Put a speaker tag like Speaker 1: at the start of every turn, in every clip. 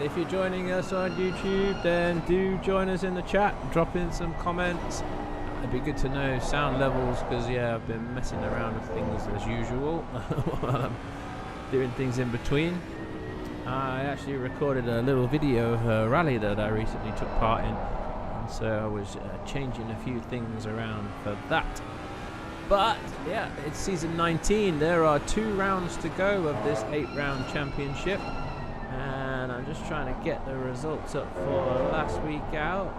Speaker 1: If you're joining us on YouTube, then do join us in the chat. Drop in some comments. It'd be good to know sound levels, because yeah, I've been messing around with things as usual while I'm doing things in between. I actually recorded a little video of a rally that I recently took part in, and so I was changing a few things around for that. But yeah, it's season 19. There are 2 rounds to go of this 8-round championship, and I'm just trying to get the results up for last week out.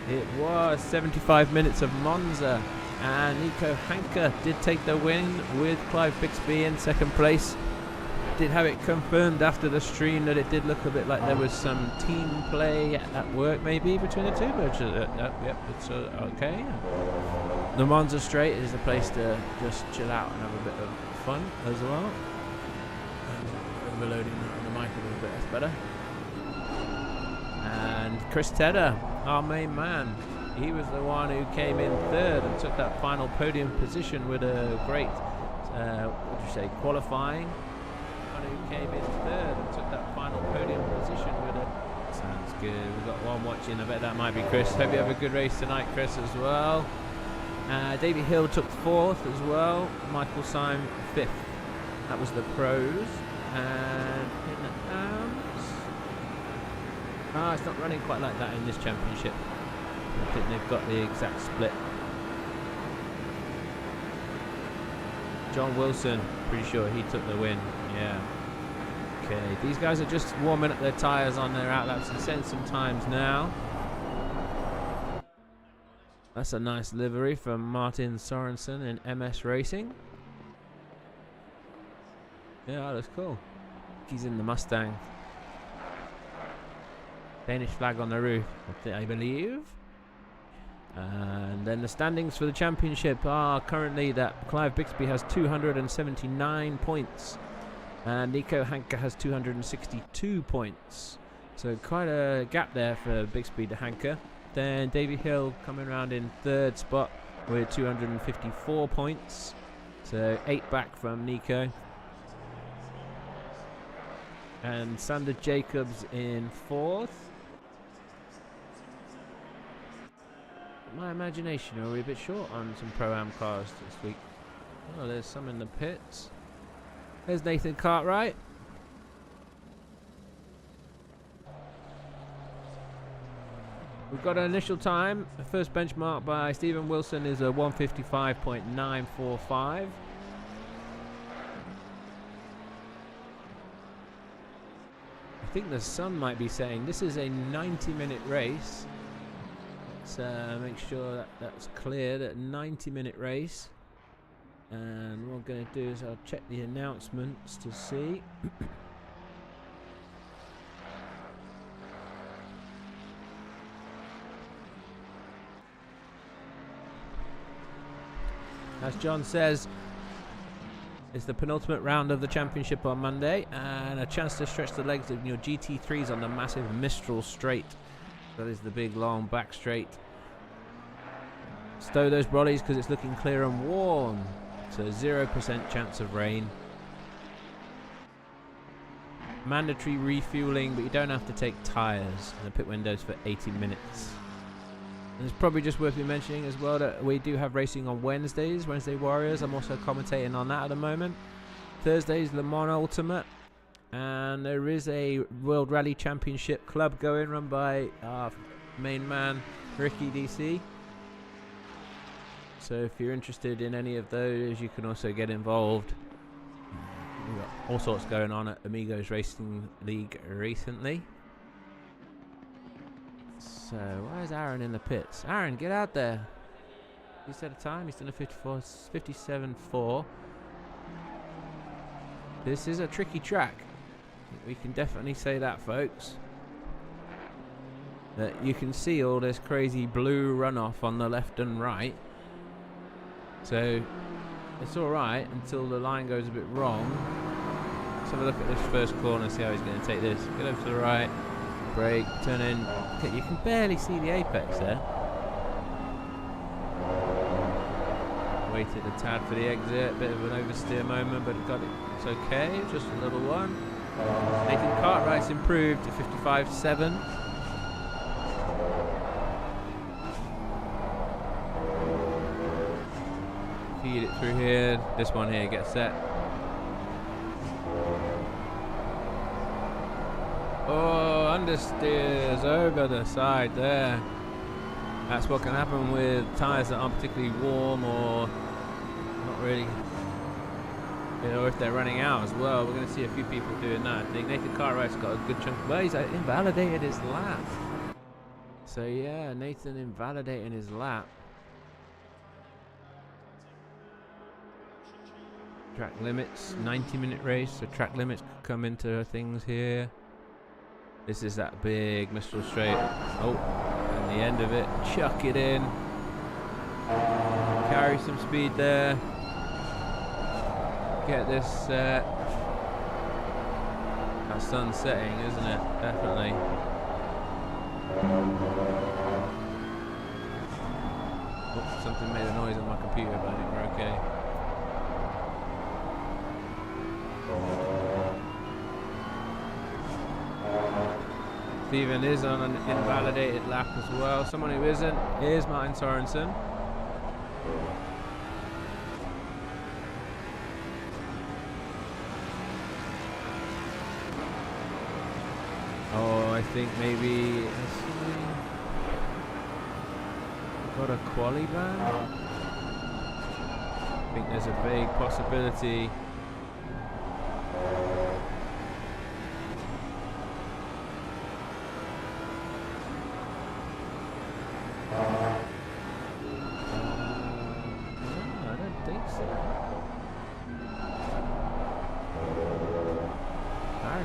Speaker 1: It was 75 minutes of Monza, and Nico Hanke did take the win with Clive Bixby in second place. Did have it confirmed after the stream that it did look a bit like there was some team play at work maybe between the two, but yep, it's okay. The Monza Straight is a place to just chill out and have a bit of fun as well. Overloading on the mic a little bit, that's better. And Chris Tedder, our main man, he was the one who came in third and took that final podium position with a great, what do you say, qualifying. Who came in third and took that final podium position with it. Sounds good. We've got one watching. I bet that might be Chris. Hope you have a good race tonight, Chris, as well. Davey Hill took 4th as well. Michael Syme 5th. That was the pros. And in the AMs, it's not running quite like that in this championship. I think they've got the exact split. John Wilson, pretty sure he took the win. Yeah. Okay, these guys are just warming up their tyres on their outlaps and setting some times now. That's a nice livery from Martin Sorensen in MS Racing. Yeah, that's cool. He's in the Mustang. Danish flag on the roof, I believe. And then the standings for the championship are currently that Clive Bixby has 279 points and Nico Hanke has 262 points. So quite a gap there for Bixby to Hanke. Then Davey Hill coming around in 3rd spot with 254 points. So 8 back from Nico. And Sander Jacobs in 4th. My imagination, are we a bit short on some Pro-Am cars this week? Oh, there's some in the pits. There's Nathan Cartwright. We've got an initial time. The first benchmark by Stephen Wilson is a 1:55.945. I think the sun might be saying this is a 90-minute race. Let's make sure that that's clear, that 90-minute race. And what I'm going to do is I'll check the announcements to see. As John says, it's the penultimate round of the championship on Monday, and a chance to stretch the legs of your GT3s on the massive Mistral Straight. That is the big long back straight. Stow those brollies because it's looking clear and warm. So 0% chance of rain. Mandatory refueling, but you don't have to take tyres. And the pit windows for 80 minutes. And it's probably just worth me mentioning as well that we do have racing on Wednesdays, Wednesday Warriors. I'm also commentating on that at the moment. Thursdays, Le Mans Ultimate. And there is a World Rally Championship club going, run by our main man, Ricky DC. So if you're interested in any of those, you can also get involved. We've got all sorts going on at Amigos Racing League recently. So why is Aaron in the pits? Aaron, get out there. You set a time. He's done a 57.4. This is a tricky track. We can definitely say that, folks. That you can see all this crazy blue runoff on the left and right. So it's alright until the line goes a bit wrong. Let's have a look at this first corner, see how he's going to take this. Get over to the right, brake, turn in. Okay, you can barely see the apex there. waited a tad for the exit. Bit of an oversteer moment, but it got it. It's okay. Just a little one. Nathan Cartwright's improved to 55.7. Feed it through here. This one here gets set. Oh, understeers over the side there. That's what can happen with tyres that aren't particularly warm or not really, you know, if they're running out as well. We're going to see a few people doing that. I think Nathan Cartwright's got a good chunk. Well, he's invalidated his lap. So yeah, Nathan invalidating his lap. Track limits, 90-minute race, so track limits could come into things here. This is that big Mistral straight. Oh, and the end of it. Chuck it in. Carry some speed there. Get this set. That sun's setting, isn't it? Definitely. Oh, something made a noise on my computer, but I think we're okay. Steven is on an invalidated lap as well. Someone who isn't is Martin Sorensen. Oh, I think maybe got a quali ban. I think there's a vague possibility.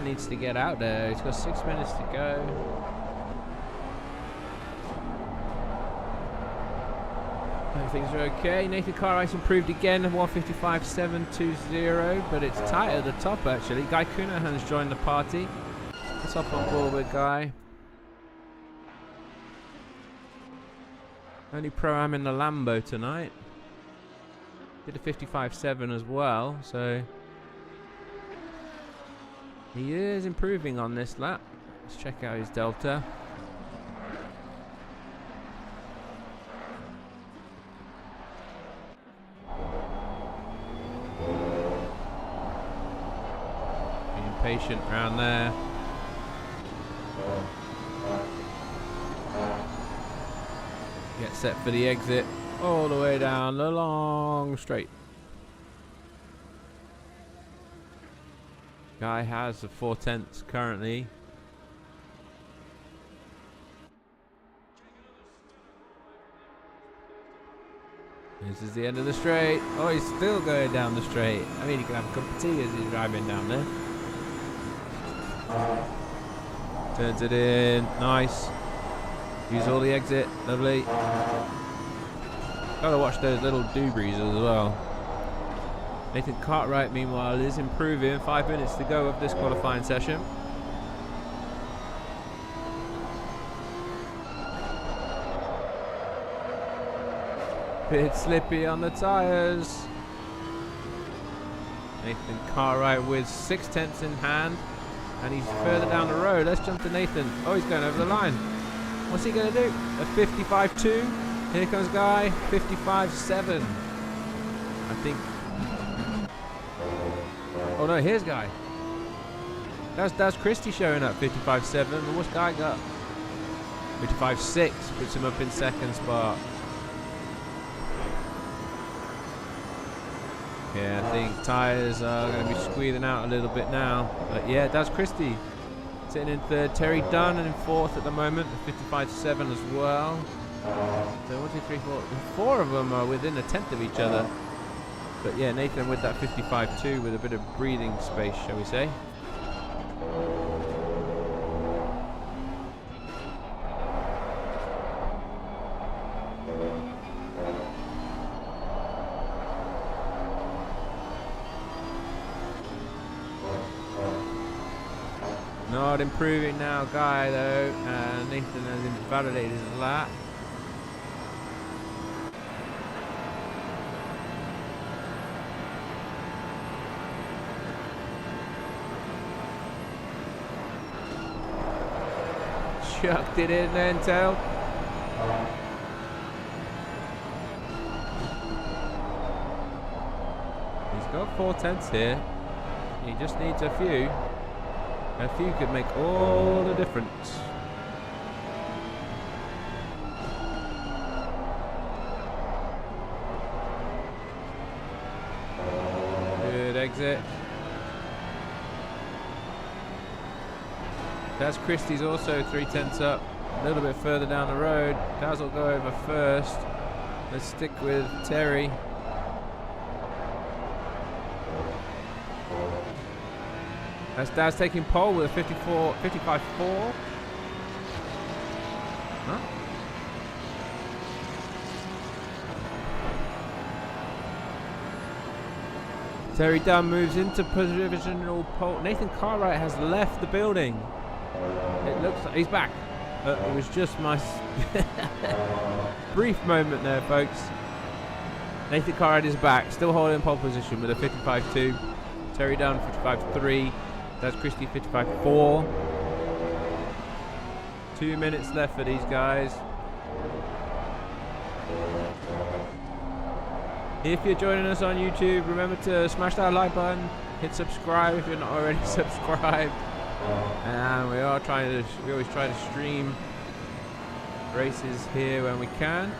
Speaker 1: Needs to get out there. He's got 6 minutes to go. Things are okay. Nathan Cartwright's improved again, 155.720, but it's tight at the top actually. Guy Cunahan's joined the party. Let's hop on board with Guy. Only pro-am in the Lambo tonight. Did a 55.7 as well, so he is improving on this lap. Let's check out his delta. Being patient around there. Get set for the exit. All the way down the long straight. Guy has the 4/10 currently. This is the end of the straight. Oh, he's still going down the straight. I mean, he can have a cup of tea as he's driving down there. Turns it in. Nice. Use all the exit. Lovely. Gotta watch those little doobies as well. Nathan Cartwright, meanwhile, is improving. 5 minutes to go of this qualifying session. Bit slippy on the tyres. Nathan Cartwright with 6/10 in hand, and he's further down the road. Let's jump to Nathan. Oh, he's going over the line. What's he going to do? A 55.2. Here comes Guy. 55.7. I think. Oh no, here's Guy. That's Christie showing up, 55.7. But what's Guy got? 55.6, puts him up in second spot. Yeah, I think tyres are going to be squeezing out a little bit now. But yeah, that's Christie sitting in third. Terry Dunn in fourth at the moment, 55.7 as well. So 1, 2, 3, 4. 4 of them are within a tenth of each other. But yeah, Nathan with that 55.2 with a bit of breathing space, shall we say. Not improving now, Guy, though. Nathan has invalidated his lap. chucked it in then, Tail. He's got 4/10 here. He just needs a few. A few could make all the difference. Good exit. That's Christie's also 3/10 up. A little bit further down the road. Daz will go over first. Let's stick with Terry. That's Daz taking pole with a 55.4. Huh? Terry Dunn moves into provisional pole. Nathan Cartwright has left the building. It looks like he's back. It was just my brief moment there, folks. Nathan Cartwright is back, still holding pole position with a 55.2. Terry Dunn 55.3. That's Christie 55.4. 2 minutes left for these guys. If you're joining us on YouTube, remember to smash that like button, hit subscribe if you're not already subscribed. And we always try to stream races here when we can.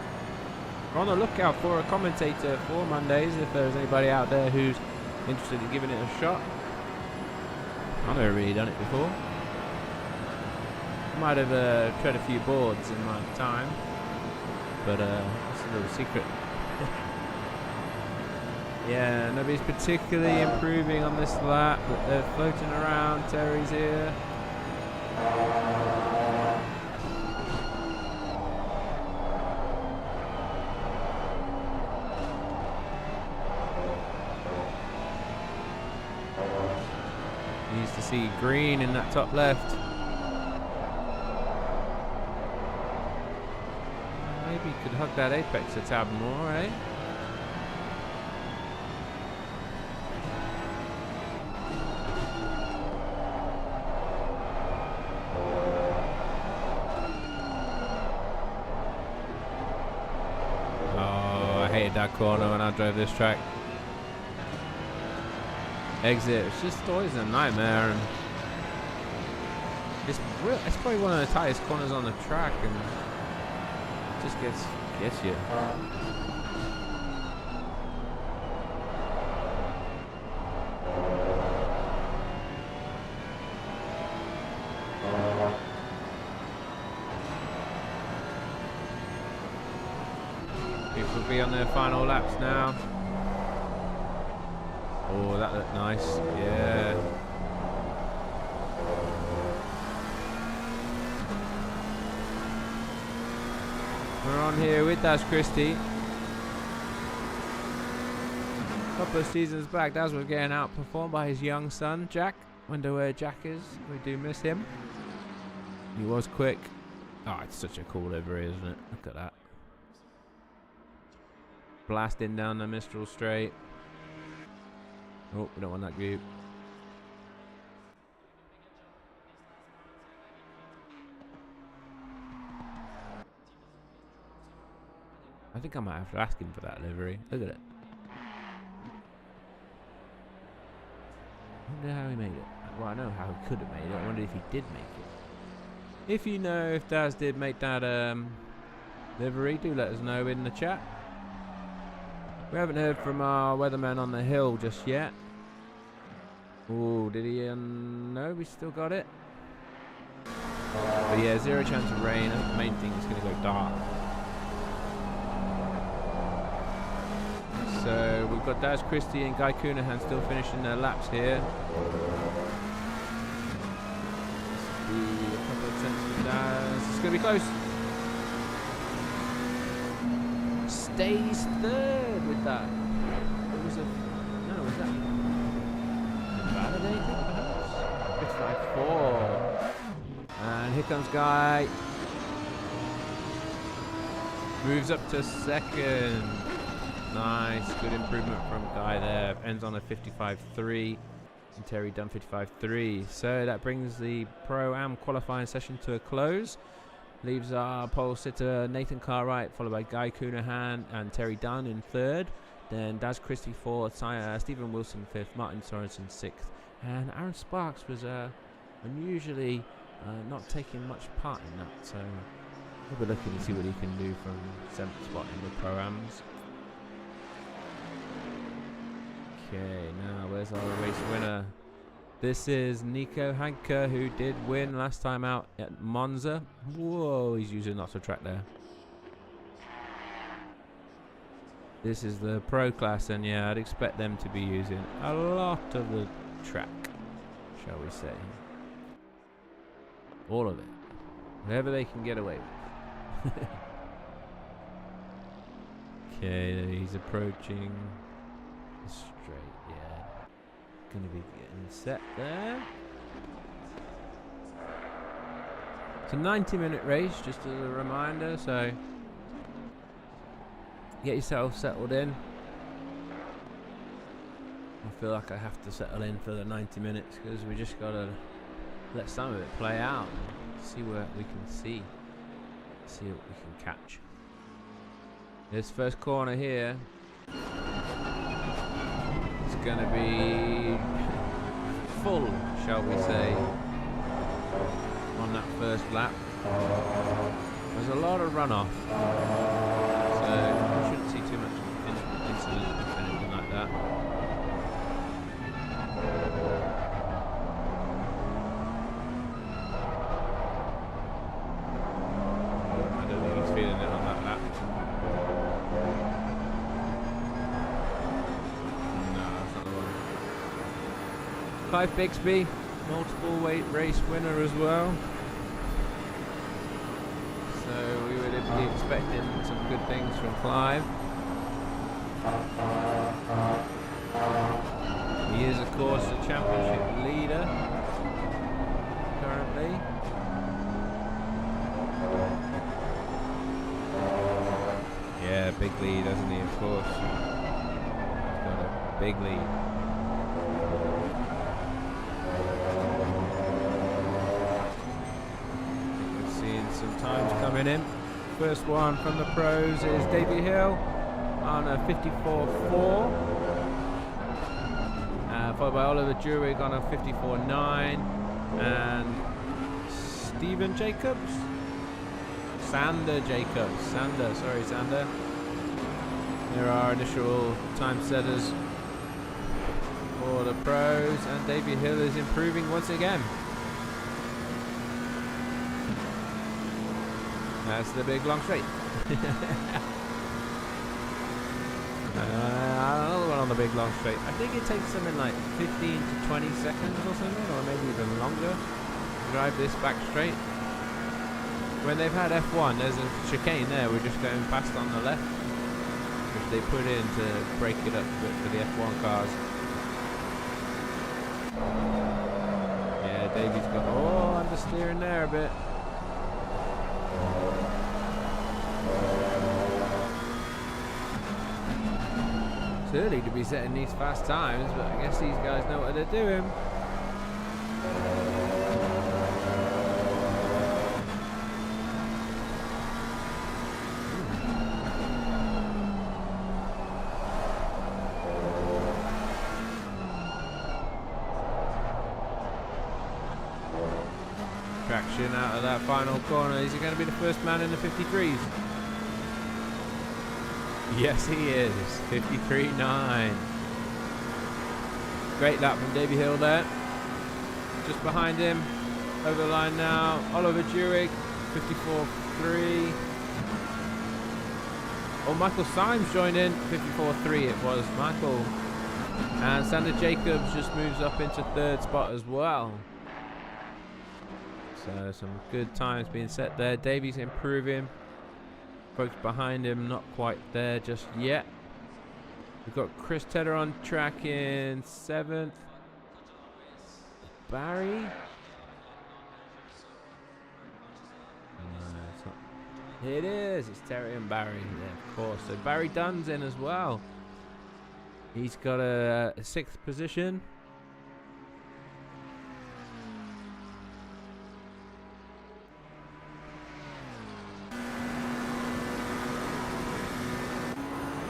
Speaker 1: We're on the lookout for a commentator for Mondays if there's anybody out there who's interested in giving it a shot. I've never really done it before. Might have tread a few boards in my time, but it's a little secret. Yeah, nobody's particularly improving on this lap, but they're floating around. Terry's here. Needs to see green in that top left. Maybe you could hug that apex a tad more, eh? That corner when I drove this track. Exit, it's just always a nightmare, and it's probably one of the tightest corners on the track, and it just gets you. People will be on their final laps now. Oh, that looked nice. Yeah. We're on here with Daz Christie. A couple of seasons back, Daz was getting outperformed by his young son, Jack. Wonder where Jack is. We do miss him. He was quick. Oh, it's such a cool livery, isn't it? Look at that. Blasting down the Mistral straight. Oh, we don't want that group. I think I might have to ask him for that livery. Look at it. I wonder how he made it. Well, I know how he could have made it. I wonder if he did make it. If you know if Daz did make that livery, do let us know in the chat. We haven't heard from our weatherman on the hill just yet. Oh, did he? No, we still got it. But yeah, 0 chance of rain. I think the main thing is going to go dark. So we've got Daz Christie and Guy Coonahan still finishing their laps here. This will be a couple of tenths for Daz. It's going to be close. Stays third with that. It was was that validated perhaps? It's 5-4. And here comes Guy. Moves up to second. Nice, good improvement from Guy there. Ends on a 55.3. And Terry Dunn 55.3. So that brings the Pro-Am qualifying session to a close. Leaves our pole sitter Nathan Cartwright, followed by Guy Coonahan and Terry Dunn in third. Then Daz Christie fourth, Stephen Wilson fifth, Martin Sorensen sixth. And Aaron Sparks was unusually not taking much part in that. So we'll be looking to see what he can do from 7th spot in the Pro-Ams. Okay, now where's our race winner? This is Nico Hanke, who did win last time out at Monza. Whoa, he's using lots of track there. This is the Pro class, and yeah, I'd expect them to be using a lot of the track, shall we say. All of it. Whatever they can get away with. Okay, he's approaching the straight, yeah. Gonna be getting set there. It's a 90-minute race, just as a reminder, so get yourself settled in. I feel like I have to settle in for the 90 minutes because we just gotta let some of it play out and see what we can see what we can catch. This first corner here, it's gonna be full, shall we say, on that first lap. There's a lot of runoff, so we shouldn't see too much incident or anything like that. I don't think he's feeling it on that lap. No, that's not the one. Clive Bixby, multiple weight race winner as well. So we would be expecting some good things from Clive. He is, of course, the championship leader currently. Yeah, big lead, hasn't he? Of course. He's got a big lead. Some times coming in. First one from the pros is Davey Hill on a 54.4, followed by Oliver Jurek on a 54.9, and Stephen Jacobs, Sander. There are initial time setters for the pros, and Davey Hill is improving once again. That's the big long straight. Another one on the big long straight. I think it takes something like 15 to 20 seconds or something, or maybe even longer to drive this back straight. When they've had F1, there's a chicane there. We're just going past on the left, which they put in to break it up a bit for the F1 cars. Yeah, Davey's got understeering there a bit. It's early to be setting these fast times, but I guess these guys know what they're doing. Traction out of that final corner. Is he going to be the first man in the 53s? Yes, he is. 53.9. Great lap from Davey Hill there. Just behind him, over the line now, Oliver Jurek, 54.3. Oh, Michael Symes joined in, 54.3 it was, Michael. And Sander Jacobs just moves up into third spot as well. So some good times being set there. Davey's improving. Folks behind him not quite there just yet. We've got Chris Tedder on track in 7th. Barry. No, it's not. It is. It's Terry and Barry. Yeah, of course. So Barry Dunn's in as well. He's got a 6th position.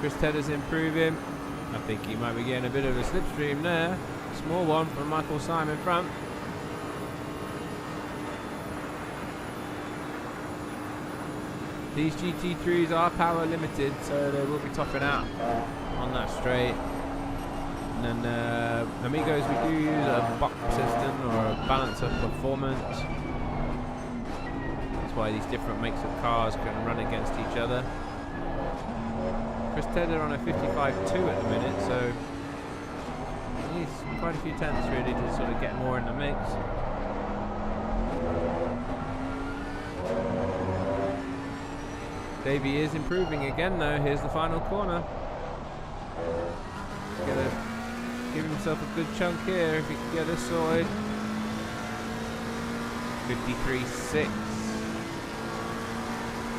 Speaker 1: Chris Tedder's improving. I think he might be getting a bit of a slipstream there. Small one from Michael Simon in front. These GT3s are power limited, so they will be topping out on that straight. And then Amigos, we do use a box system or a balance of performance. That's why these different makes of cars can run against each other. Chris Tedder on a 55.2 at the minute, so he needs quite a few tenths really to sort of get more in the mix. Davey is improving again though. Here's the final corner. He's gonna give himself a good chunk here if he can get this sorted. 53.6.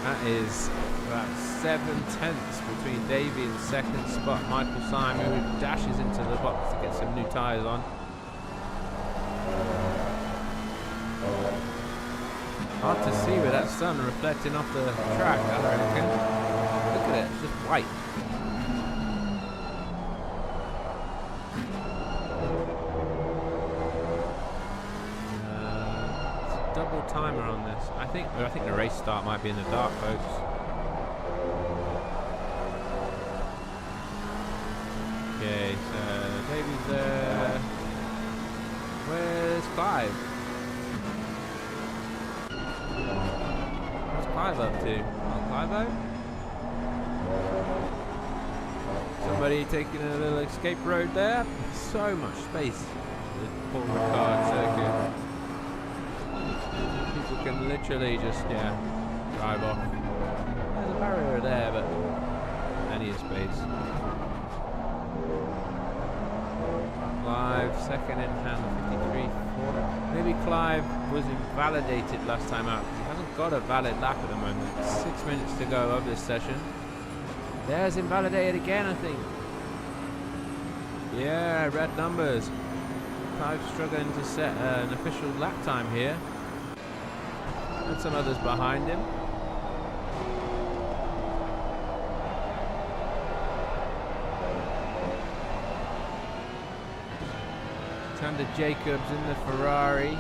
Speaker 1: That is about 7/10 between Davey and second spot Michael Simon, who dashes into the box to get some new tyres on. Hard to see with that sun reflecting off the track, I reckon. Look at it, it's just white. It's a double timer on this. I think the race start might be in the dark, folks. Okay, so Davey's there. Where's Clive? What's Clive up to? Clive? Somebody taking a little escape road there. So much space. The poor Ricard circuit. People can literally just, drive off. There's a barrier there, but plenty of space. Clive, second in hand, 53.4. Maybe Clive was invalidated last time out because he hasn't got a valid lap at the moment. 6 minutes to go of this session. There's invalidated again, I think. Yeah, red numbers. Clive struggling to set an official lap time here. And some others behind him. Under Jacobs in the Ferrari.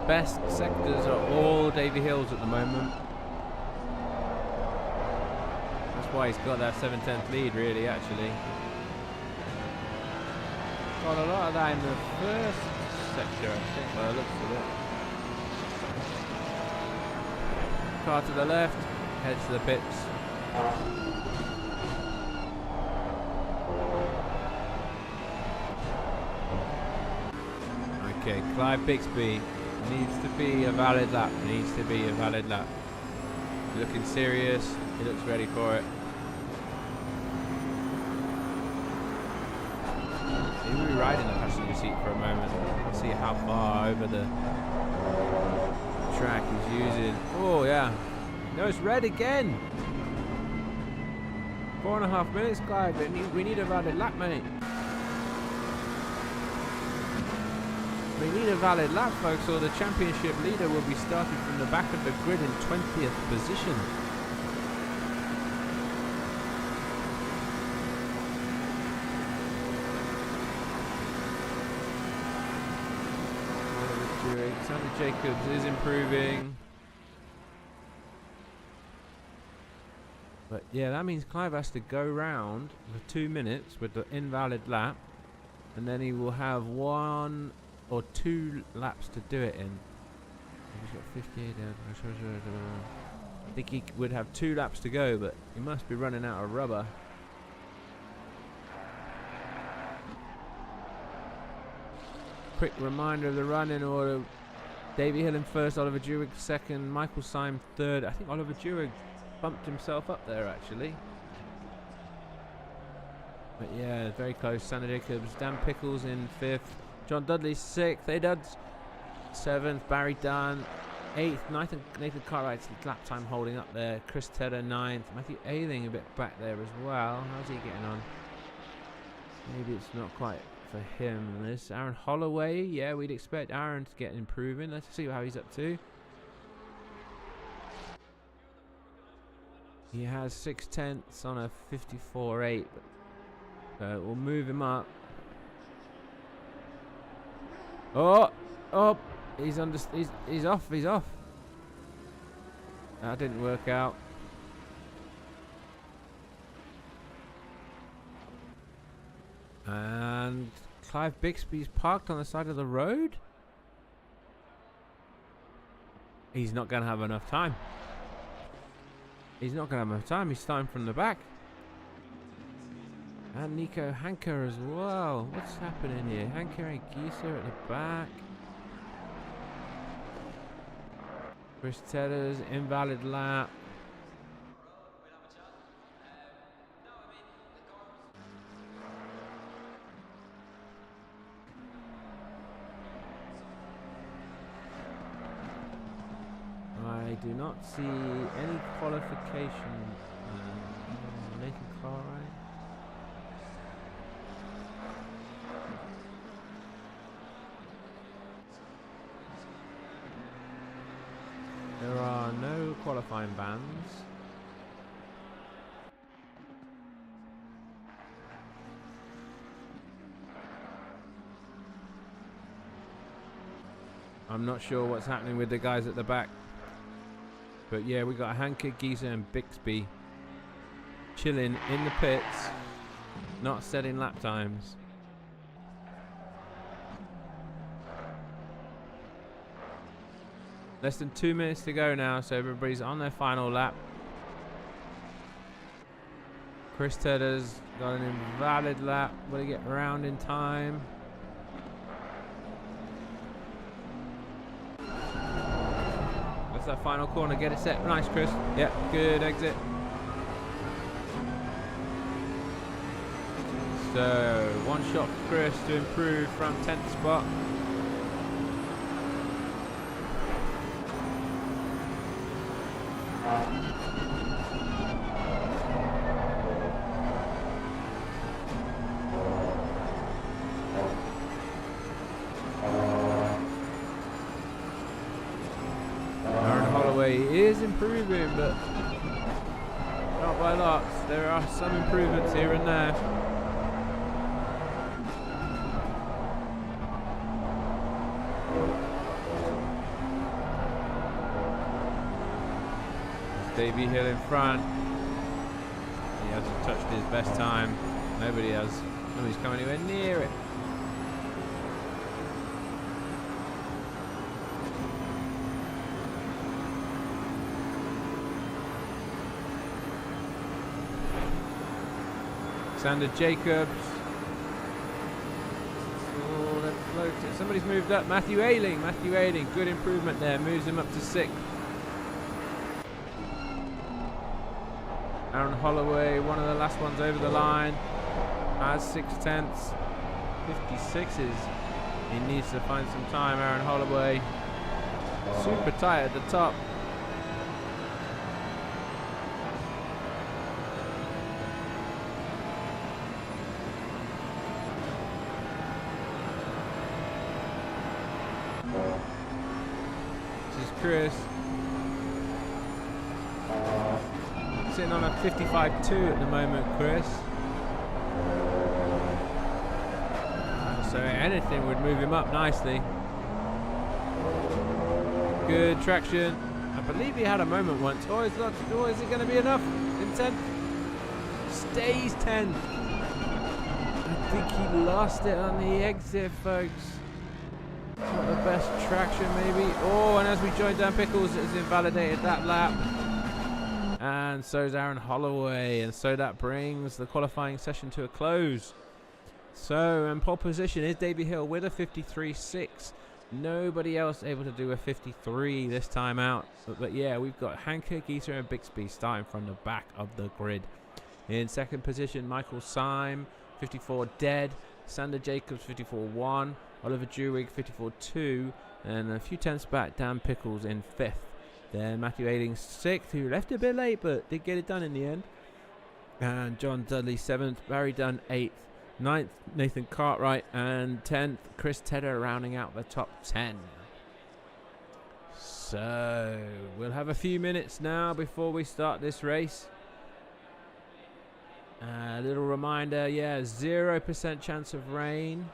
Speaker 1: Best sectors are all Davy Hills at the moment. That's why he's got that 7/10 lead, really, actually. Got a lot of that in the first sector, I think, by the looks of it. Car to the left, heads to the pits. Okay, Clive Bixby needs to be a valid lap. Looking serious, he looks ready for it. He'll be riding the passenger seat for a moment. See how far over the track he's using. Oh yeah, no, it's red again. 4.5 minutes, Clive. We need a valid lap, mate. We need a valid lap, folks, or the championship leader will be starting from the back of the grid in 20th position. Alexander Jacobs is improving. But yeah, that means Clive has to go round for 2 minutes with the invalid lap. And then he will have 1 or 2 laps to do it in. He's got 58. I think he would have 2 laps to go, but he must be running out of rubber. Quick reminder of the running order. Davy Hill in first, Oliver Dewig second, Michael Syme third. I think Oliver Dewig bumped himself up there actually. But yeah, very close. Sander Jacobs, Dan Pickles in 5th, John Dudley 6th, A-Duds 7th, Barry Dunn 8th. Nathan Cartwright's lap time holding up there. Chris Tedder 9th. Matthew Ailing a bit back there as well. How's he getting on? Maybe it's not quite for him. This Aaron Holloway. Yeah, we'd expect Aaron to get improving. Let's see how he's up to. He has 6/10 on a 54.8. We'll move him up. Oh, he's off. He's off. That didn't work out. And Clive Bixby's parked on the side of the road. He's not going to have enough time. He's starting from the back. And Nico Hanker as well. What's happening here? Hanker and Gieser at the back. Chris Tedder's invalid lap. I do not see any qualification. Nathan Cartwright. There are no qualifying bans. I'm not sure what's happening with the guys at the back. But yeah, we got Hanke, Gieser and Bixby chilling in the pits, not setting lap times. Less than 2 minutes to go now, so everybody's on their final lap. Chris Tedder's got an invalid lap. Will he get around in time? That's that final corner. Get it set. Nice, Chris. Yep, good exit. So, one shot for Chris to improve from 10th spot. Is improving, but not by lots. There are some improvements here and there. There's Davey Hill in front. He hasn't touched his best time. Nobody has. Nobody's come anywhere near it. Alexander Jacobs. Oh, they've floated. Somebody's moved up. Matthew Ailing. Good improvement there. Moves him up to 6th. Aaron Holloway, one of the last ones over the line. Has 6/10. 56s. He needs to find some time, Aaron Holloway. Super tight at the top. Chris sitting on a 55.2 at the moment, Chris. So anything would move him up nicely. Good traction. I believe he had a moment once. Oh, is it going to be enough in 10th? Stays 10th. I think he lost it on the exit, folks. Not the best traction, maybe. Oh, and as we join Dan Pickles, it's invalidated that lap. And so's Aaron Holloway. And so that brings the qualifying session to a close. So, in pole position is Davey Hill with a 53.6. Nobody else able to do a 53 this time out. But yeah, we've got Hanke, Gieser and Bixby starting from the back of the grid. In second position, Michael Syme, 54 dead. Sander Jacobs, 54.1. Oliver Jewig, 54.2. And a few tenths back, Dan Pickles in 5th. Then Matthew Ailing 6th, who left a bit late but did get it done in the end. And John Dudley 7th, Barry Dunn 8th, 9th Nathan Cartwright, and 10th Chris Tedder rounding out the top 10. So we'll have a few minutes now before we start this race. A little reminder, 0% chance of rain.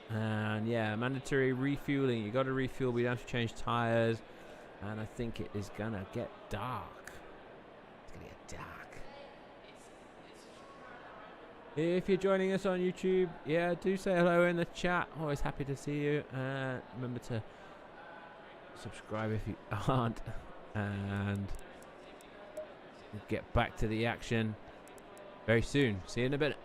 Speaker 1: And mandatory refueling. You got to refuel, we don't have to change tyres. And I think it is gonna get dark. It's gonna get dark. If you're joining us on YouTube, do say hello in the chat. Always happy to see you. Remember to subscribe if you aren't. And we'll get back to the action very soon. See you in a bit.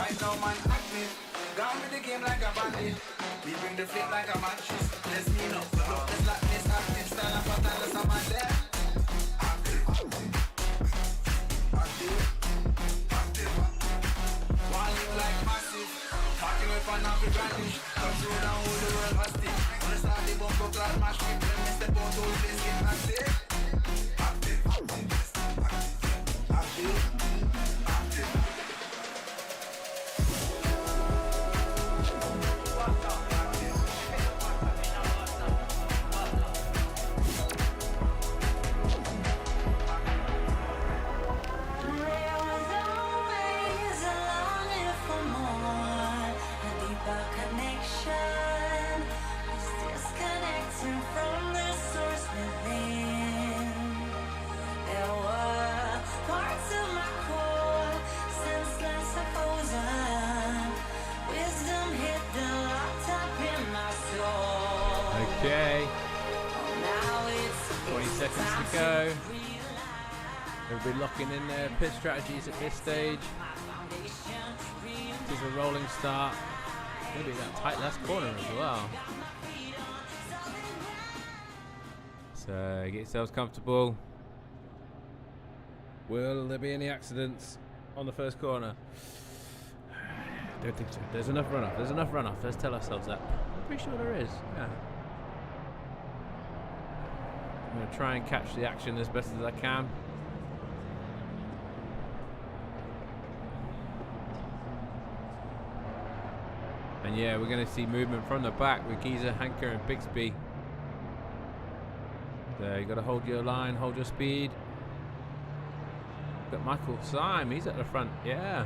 Speaker 2: Right now, man, active. Gone with the game like a bandit. We bring the flame like a mattress. Let's mean up. Look, it's like this active. Stand up and tell us I'm on there. Active. Active. Active. One live like massive. Talking with an happy brandish. Control and hold the world hostage. Wanna start the bumper class mash it. When we step out, all this get active. Active. Active. Active. Active.
Speaker 1: Okay. 20 seconds to go. We'll be locking in their pit strategies at this stage. This is a rolling start. Maybe that tight last corner as well. So get yourselves comfortable. Will there be any accidents on the first corner? Don't think so. There's enough runoff. There's enough runoff. Let's tell ourselves that. I'm pretty sure there is. Yeah. I'm going to try and catch the action as best as I can. And yeah, we're going to see movement from the back with Giza, Hanker and Bixby. There, you got to hold your line, hold your speed. Got Michael Syme, he's at the front, yeah.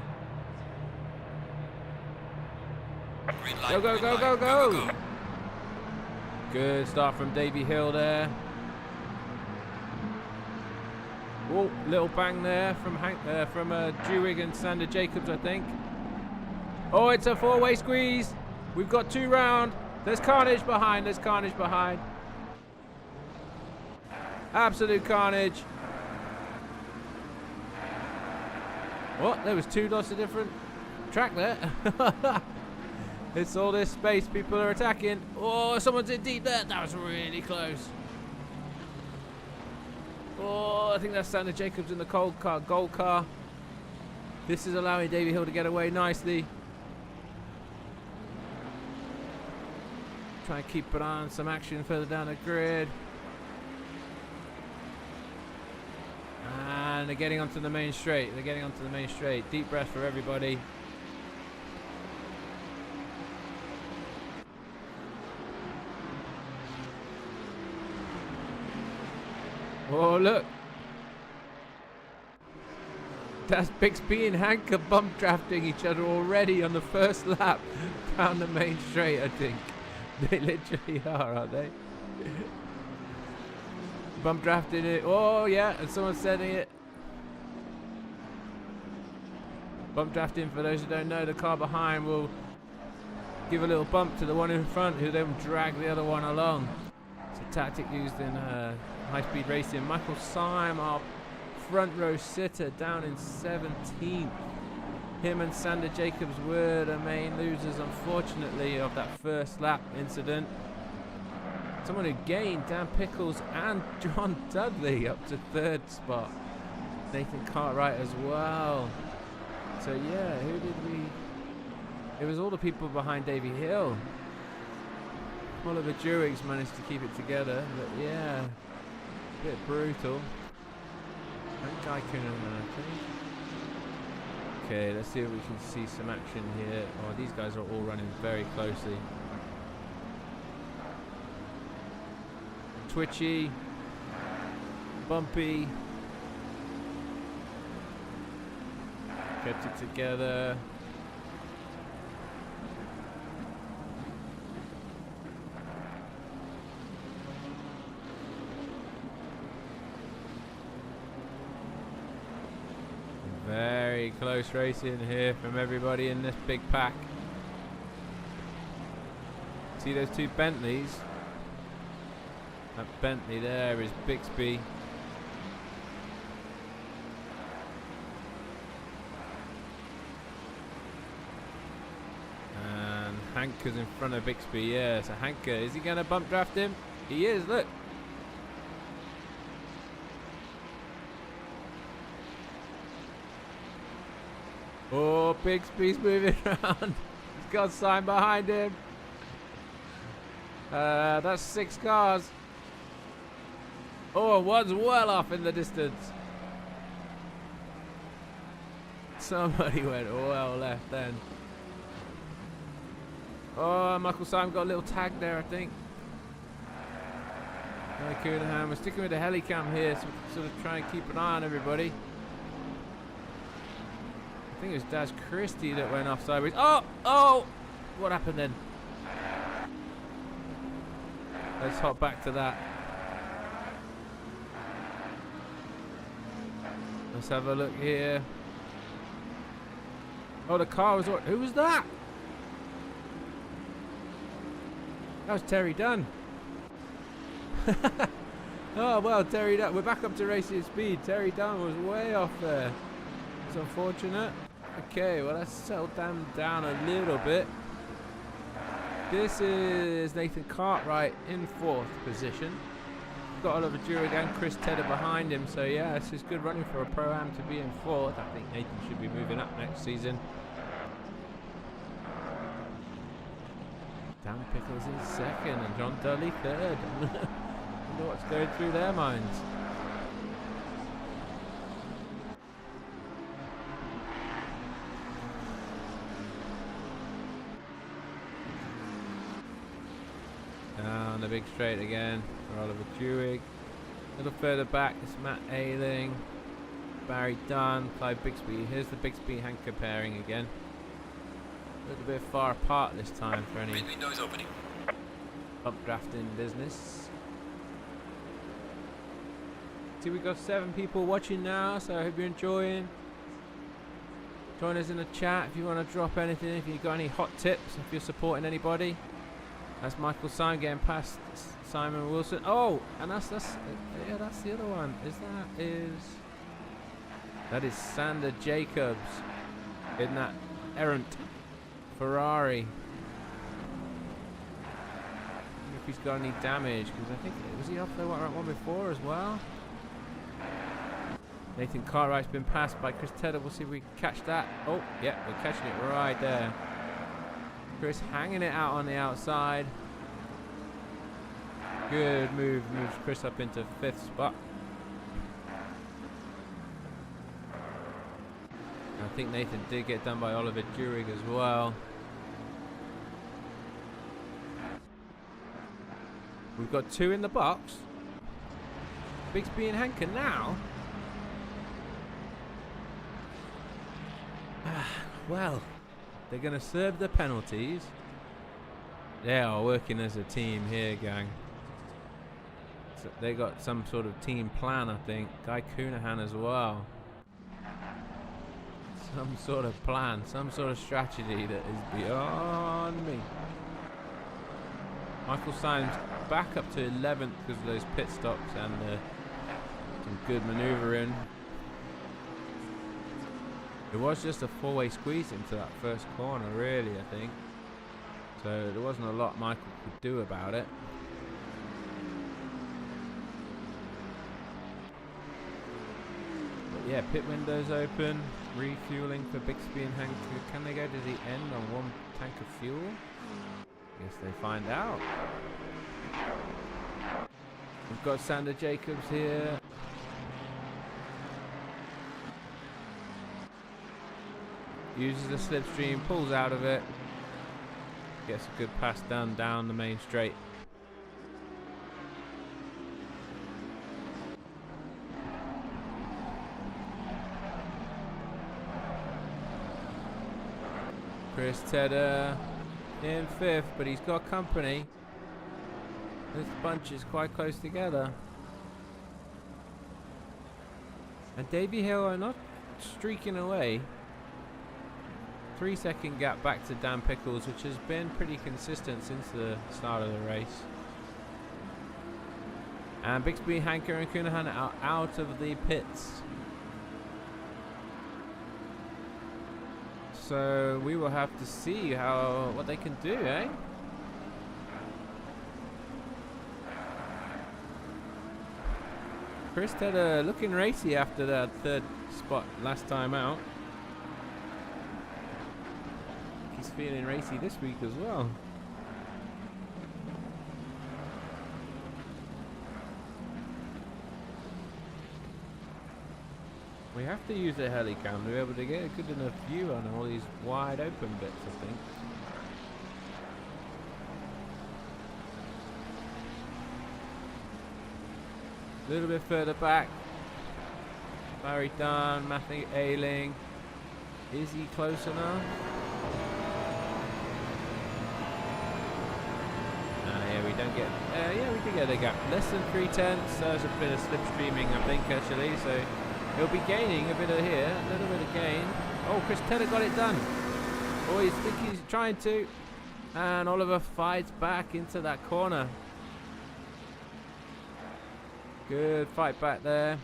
Speaker 1: Go, go, go, go, go! Good start from Davy Hill there. Oh, little bang there from Dewig and Sander Jacobs, I think. Oh, it's a four-way squeeze. We've got 2 round. There's carnage behind. There's carnage behind. Absolute carnage. What? There was 2 lots of different track there. It's all this space people are attacking. Oh, someone's in deep there. That was really close. Oh, I think that's Sander Jacobs in the gold car. This is allowing Davy Hill to get away nicely. Try and keep it on some action further down the grid. And they're getting onto the main straight. They're getting onto the main straight. Deep breath for everybody. Oh, look. That's Bixby and Hank are bump drafting each other already on the first lap down the main straight, I think. They literally are, aren't they? Bump drafting it. Oh, yeah, and someone's setting it. Bump drafting, for those who don't know, the car behind will give a little bump to the one in front, who then drag the other one along. It's a tactic used in high-speed racing. Michael Syme, our front row sitter, down in 17th. Him and Sander Jacobs were the main losers, unfortunately, of that first lap incident. Someone who gained, Dan Pickles and John Dudley up to 3rd spot. Nathan Cartwright as well. So yeah, who did we... It was all the people behind Davy Hill. Oliver Duigs managed to keep it together, but yeah, a bit brutal. And Guy Coonan, I think. Okay, let's see if we can see some action here. Oh, these guys are all running very closely. Twitchy, bumpy. Kept it together. Very close racing here from everybody in this big pack. See those 2 Bentleys? That Bentley there is Bixby. Hanker's in front of Bixby. Yeah, so Hanker, is he going to bump draft him? He is, look. Oh, Bixby's moving around. He's got a sign behind him. That's 6 cars. Oh, one's well off in the distance. Somebody went well left then. Oh, Michael Simon got a little tag there, I think. Coonahan, we're sticking with the helicam here, so we can sort of try and keep an eye on everybody. I think it was Daz Christie that went off sideways. Oh! Oh! What happened then? Let's hop back to that. Let's have a look here. Oh, the car was... Who was that? That was Terry Dunn. Oh, well, Terry Dunn. We're back up to racing speed. Terry Dunn was way off there. It's unfortunate. Okay, well, let's settle them down a little bit. This is Nathan Cartwright in 4th position. Got Oliver Durig and Chris Tedder behind him, so yeah, this is good running for a Pro-Am to be in 4th. I think Nathan should be moving up next season. Dan Pickles in 2nd and John Dudley 3rd. Wonder what's going through their minds. Down the big straight again for Oliver Durig. A little further back is Matt Ailing, Barry Dunn, Clive Bixby. Here's the Bixby-Hanker pairing again. A little bit far apart this time for any bump drafting business. See, we've got 7 people watching now, so I hope you're enjoying. Join us in the chat if you want to drop anything, if you've got any hot tips, if you're supporting anybody. That's Michael Simon getting past Simon Wilson. Oh, and that's the other one. That is Sander Jacobs in that errant Ferrari. I wonder if he's got any damage, because I think was he off the one before as well. Nathan Cartwright's been passed by Chris Tedder. We'll see if we can catch that. Oh, yeah, we're catching it right there. Chris hanging it out on the outside. Good move, moves Chris up into 5th spot. I think Nathan did get done by Oliver Durig as well. We've got 2 in the box. Bixby and Hanker now. Well, they're going to serve the penalties. They are working as a team here, gang. So they got some sort of team plan, I think. Guy Coonahan as well. Some sort of plan, some sort of strategy that is beyond me. Michael Symes back up to 11th because of those pit stops and some good manoeuvring. It was just a 4-way squeeze into that first corner, really, I think. So there wasn't a lot Michael could do about it. But yeah, pit windows open, refueling for Bixby and Hanker. Can they go to the end on 1 tank of fuel? Guess they find out. We've got Sander Jacobs here. Uses the slipstream, pulls out of it. Gets a good pass down the main straight. Chris Tedder in 5th, but he's got company. This bunch is quite close together. And Davy Hill are not streaking away. 3-second gap back to Dan Pickles, which has been pretty consistent since the start of the race. And Bixby, Hanker and Coonahan are out of the pits. So we will have to see what they can do, eh? Chris Tedder looking racy after that third spot last time out. He's feeling racy this week as well. We have to use the helicam to be able to get a good enough view on all these wide open bits, I think. A little bit further back. Barry Dunn, Matthew Ailing. Is he close enough? Yeah, we don't get. Yeah, we did get a gap. Less than 3/10. There's a bit of slipstreaming, I think, actually. So he'll be gaining a bit of here, a little bit of gain. Oh, Chris Tedder got it done. Oh, he's thinking he's trying to, and Oliver fights back into that corner. Good fight back there.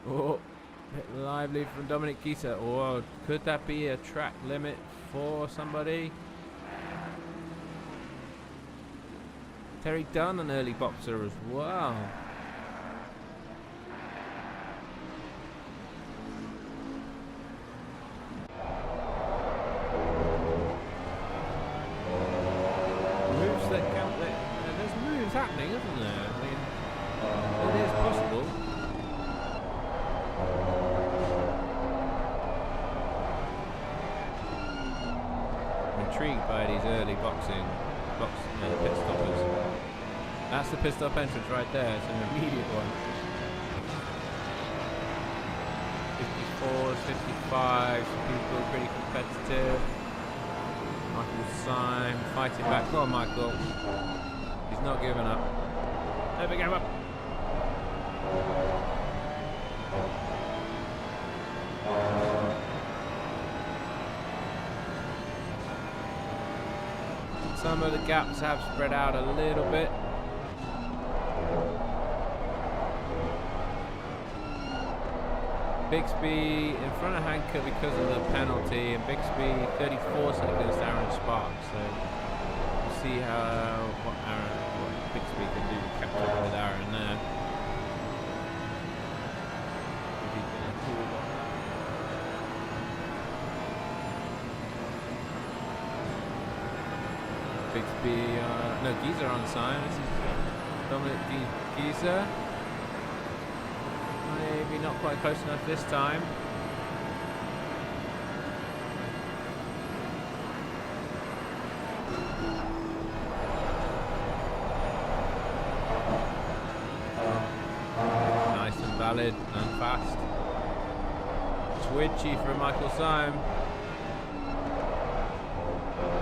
Speaker 1: Oh, a bit lively from Dominic Gieser. Oh, could that be a track limit for somebody? Terry Dunn, an early boxer as well. Moves that count there. There's moves happening, isn't there? I mean, it is possible. I'm intrigued by these early pit stoppers. That's the pit stop entrance right there. It's an immediate one. 54s, 55s, people are pretty competitive. Michael Syme fighting back. Come on, Michael. He's not giving up. Never give up. Some of the gaps have spread out a little bit. Bixby in front of Hanker because of the penalty, and Bixby 34 seconds to Aaron Sparks. So we'll see what Bixby can do to catch up with Aaron there. If he's going to pull on that. Bixby, no, Gieser on sign. This is Dominic Gieser. Maybe not quite close enough this time. Nice and valid and fast. Twitchy from Michael Syme.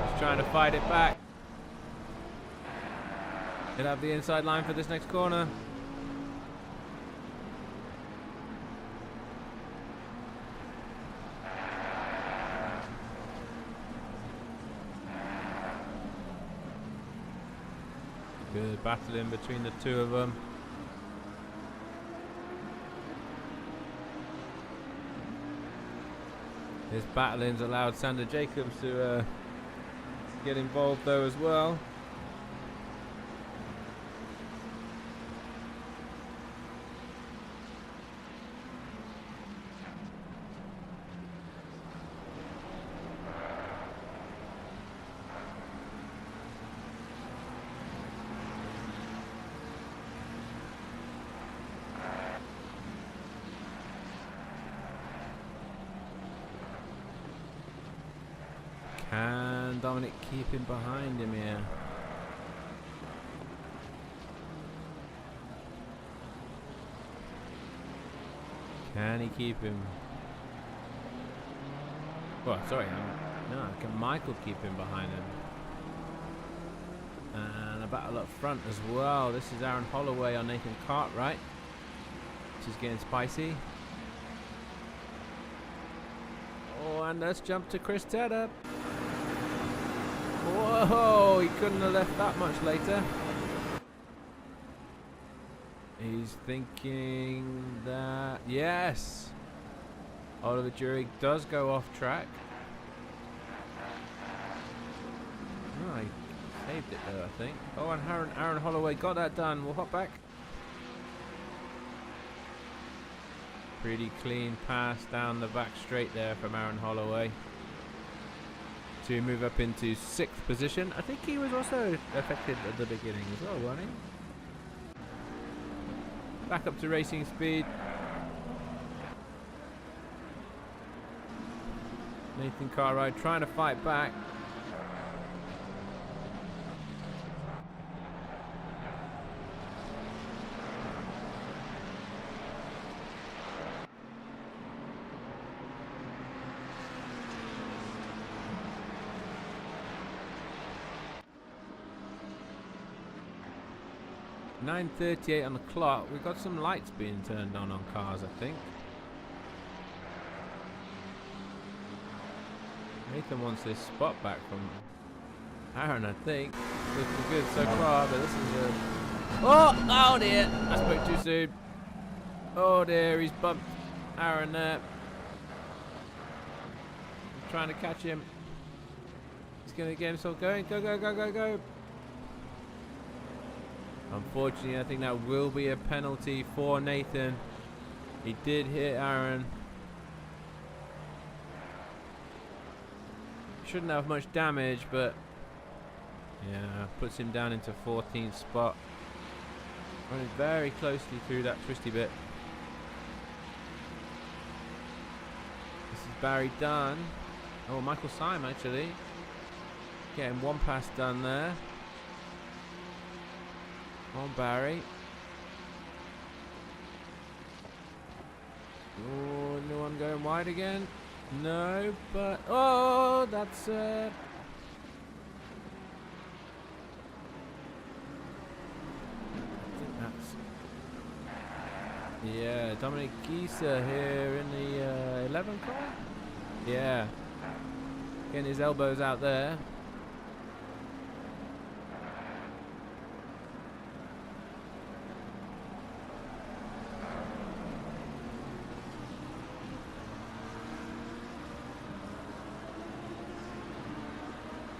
Speaker 1: He's trying to fight it back. He'll have the inside line for this next corner. Good battle in between the two of them. This battling's allowed Sander Jacobs to get involved though as well. Can Dominic keep him behind him here? Can he keep him? Well, sorry, no, can Michael keep him behind him? And a battle up front as well. This is Aaron Holloway on Nathan Cartwright, which is getting spicy. Oh, and let's jump to Chris Tedder. Whoa, he couldn't have left that much later. He's thinking that, yes. Oliver Jury does go off track. Oh, he saved it though, I think. Oh, and Aaron Holloway got that done. We'll hop back. Pretty clean pass down the back straight there from Aaron Holloway to move up into 6th position. I think he was also affected at the beginning as well, wasn't he? Back up to racing speed. Nathan Cartwright trying to fight back. .9:38 on the clock. We've got some lights being turned on cars, I think. Nathan wants this spot back from Aaron, I think. Looking good so far, but this is a... Oh dear! I spoke too soon. Oh dear, he's bumped Aaron there. I'm trying to catch him. He's going to get himself going. Go, go, go, go, go. Unfortunately, I think that will be a penalty for Nathan. He did hit Aaron. Shouldn't have much damage, but yeah, puts him down into 14th spot. Running very closely through that twisty bit. This is Barry Dunn. Oh, Michael Syme actually. Getting one pass done there. On Barry. Oh, no one going wide again. No, but oh, that's I think that's yeah, Dominic Gieser here in the 11 car. Yeah, getting his elbows out there.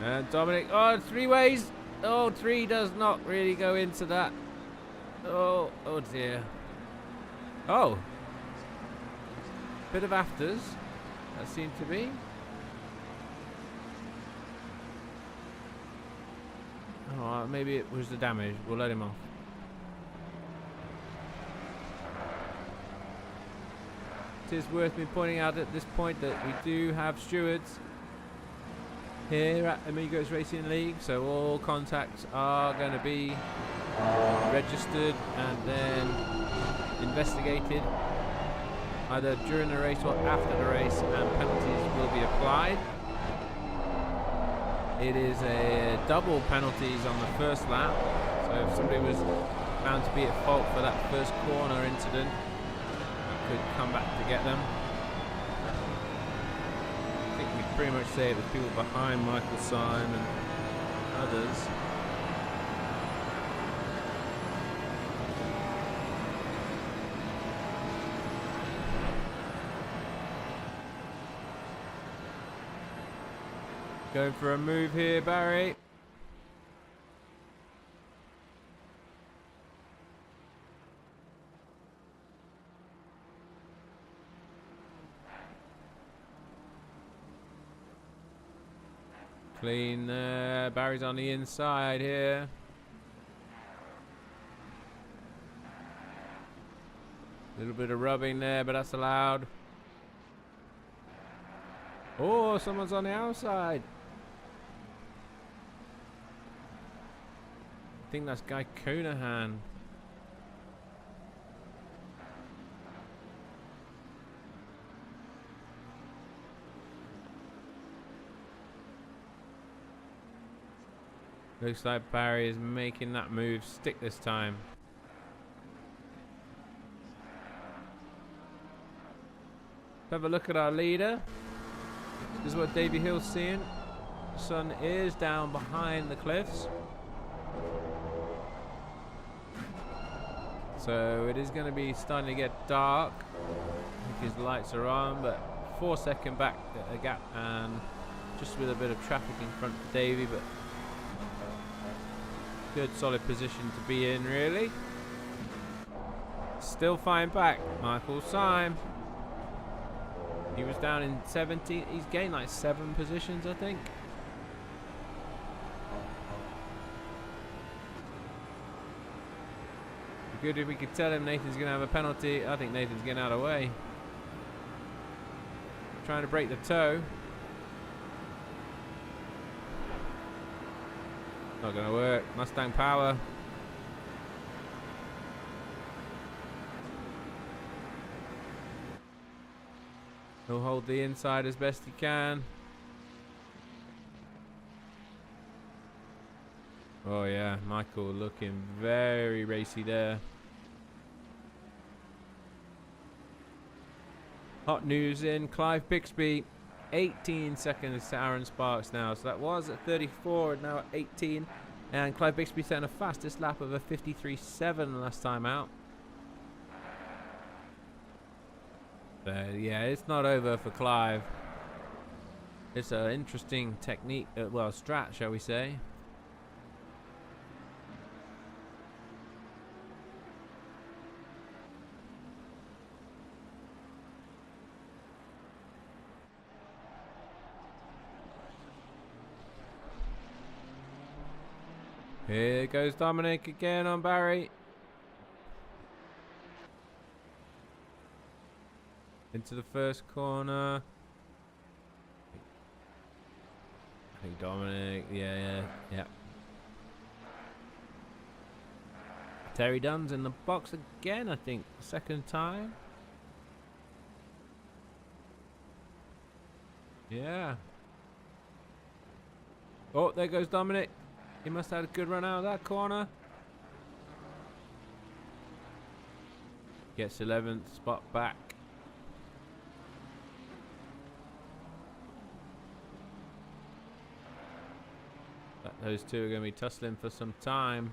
Speaker 1: And Dominic, oh, 3 ways. Oh, 3 does not really go into that. Oh, oh dear. Oh. Bit of afters, that seemed to be. Oh, maybe it was the damage. We'll let him off. It is worth me pointing out at this point that we do have stewards here at Amigos Racing League, so all contacts are going to be registered and then investigated either during the race or after the race, and penalties will be applied. It is a double penalties on the first lap, so if somebody was found to be at fault for that first corner incident, that could come back to get them. Pretty much say it was people behind Michael Syme and others. Going for a move here, Barry. Clean there. Barry's on the inside here. A little bit of rubbing there, but that's allowed. Oh, someone's on the outside. I think that's Guy Conahan. Looks like Barry is making that move stick this time. Have a look at our leader. This is what Davey Hill's seeing. The sun is down behind the cliffs, so it is going to be starting to get dark. I think his lights are on, but 4-second back gap, and just with a bit of traffic in front of Davey, but good solid position to be in, really. Still flying back, Michael Syme. He was down in 17. He's gained like 7 positions, I think. Good if we could tell him Nathan's going to have a penalty. I think Nathan's getting out of the way. Trying to break the toe. Not going to work. Mustang power. He'll hold the inside as best he can. Oh yeah, Michael looking very racy there. Hot news in Clive Bixby. 18 seconds to Aaron Sparks now. So that was at 34, now at 18. And Clive Bixby setting the fastest lap of a 53.7 last time out. Yeah, it's not over for Clive. It's an interesting technique, well, strat, shall we say. Here goes Dominic again on Barry. Into the first corner. I think Dominic, yeah. Terry Dunn's in the box again, I think, second time. Yeah. Oh, there goes Dominic. He must have had a good run out of that corner. Gets 11th spot back. But those two are going to be tussling for some time.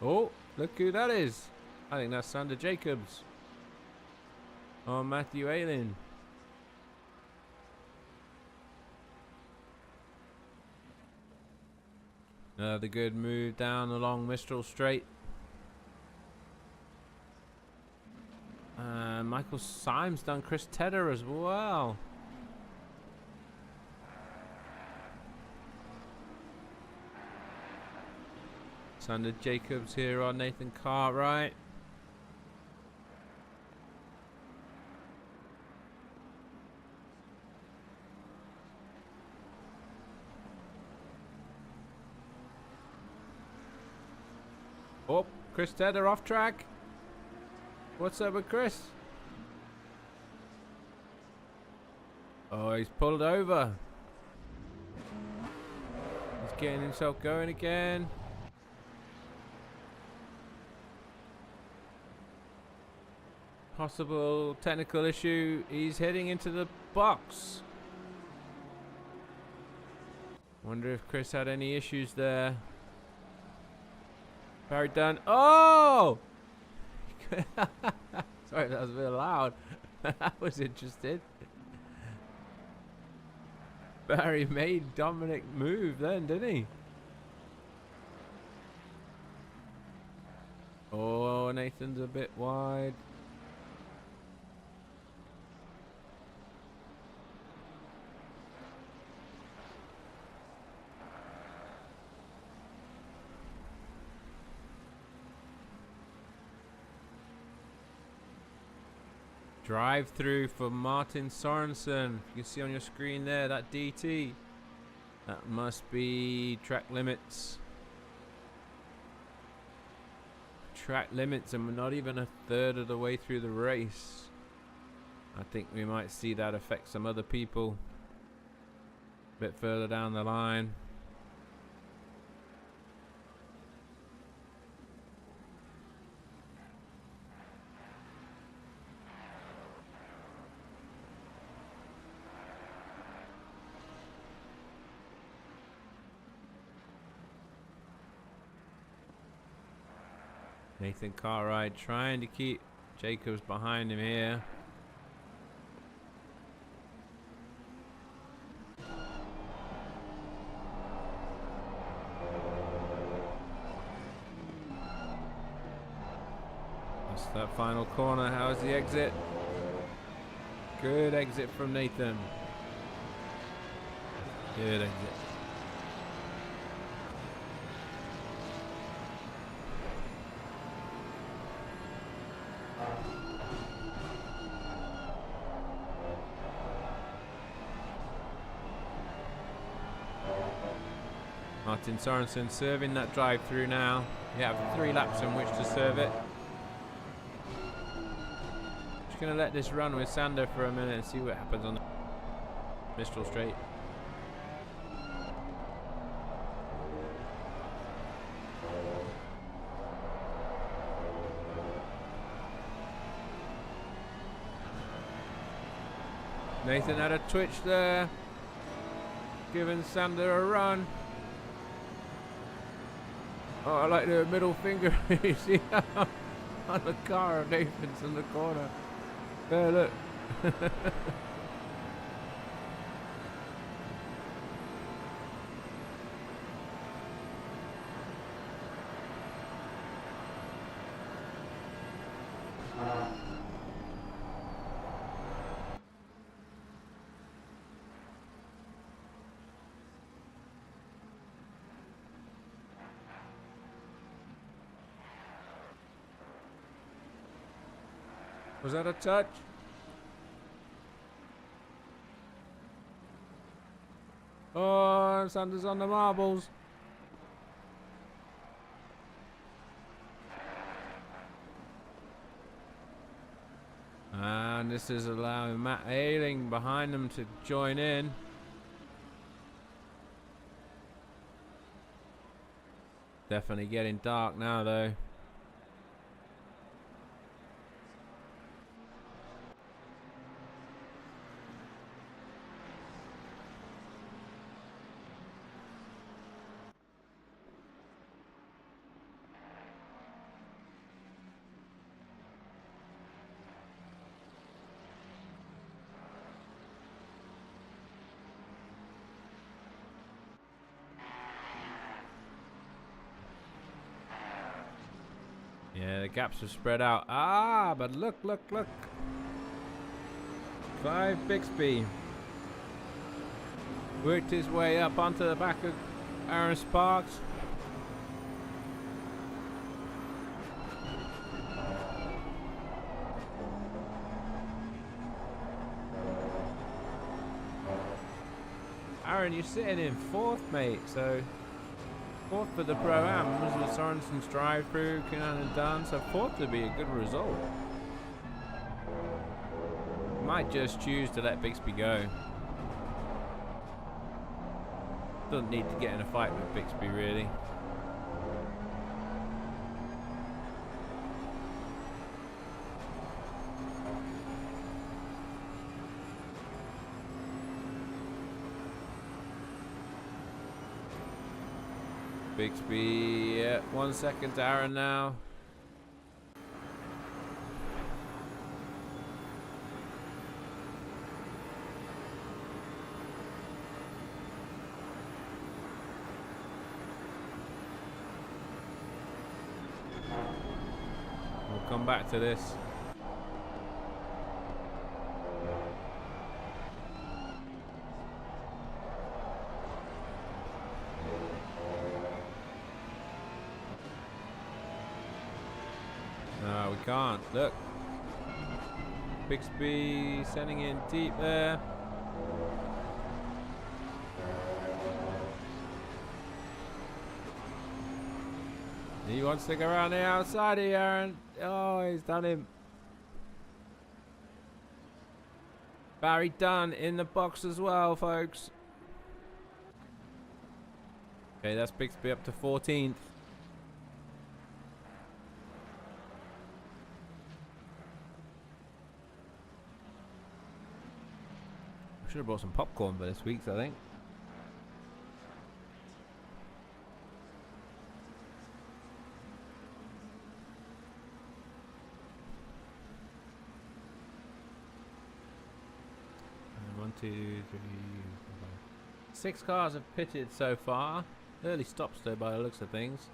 Speaker 1: Oh, look who that is. I think that's Sander Jacobs. Oh, Matthew Ayling. Another good move down along Mistral Straight. And Michael Syme's done Chris Tedder as well. Sander Jacobs here on Nathan Cartwright. Oh, Chris Tedder off track. What's up with Chris? Oh, he's pulled over. He's getting himself going again. Possible technical issue. He's heading into the box. Wonder if Chris had any issues there. Barry Dunn. Oh! Sorry, that was a bit loud. I was interested. Barry made Dominic move then, didn't he? Oh, Nathan's a bit wide. Drive through for Martin Sorensen. You can see on your screen there that DT. That must be track limits. Track limits, and we're not even a third of the way through the race. I think we might see that affect some other people a bit further down the line. Nathan Cartwright trying to keep Jacobs behind him here. That's that final corner. How's the exit? Good exit from Nathan. Good exit. Martin Sorensen serving that drive through now. You have 3 laps in which to serve it. Just going to let this run with Sander for a minute and see what happens on the Mistral straight. Nathan had a twitch there, giving Sander a run. Oh, I like the middle finger. You see how on the car of Nathan's in the corner. There, look. Was that a touch? Oh, Sanders on the marbles. And this is allowing Matt Ayling behind them to join in. Definitely getting dark now though. Yeah, the gaps have spread out. Ah, but look. Clive Bixby worked his way up onto the back of Aaron Sparks. Aaron, you're sitting in 4th, mate, so 4th for the Pro-Ams with Sorensen's drive-through, Cunan and Dunn, so 4th would be a good result. Might just choose to let Bixby go. Doesn't need to get in a fight with Bixby, really. Bixby, yeah, 1 second to Aaron now. We'll come back to this. No, we can't. Look. Bixby sending in deep there. He wants to go around the outside here, Aaron. Oh, he's done him. Barry Dunn in the box as well, folks. Okay, that's Bixby up to 14th. Should have brought some popcorn for this week's, I think. 2, 3, 4, 5. 6 cars have pitted so far. Early stops though by the looks of things.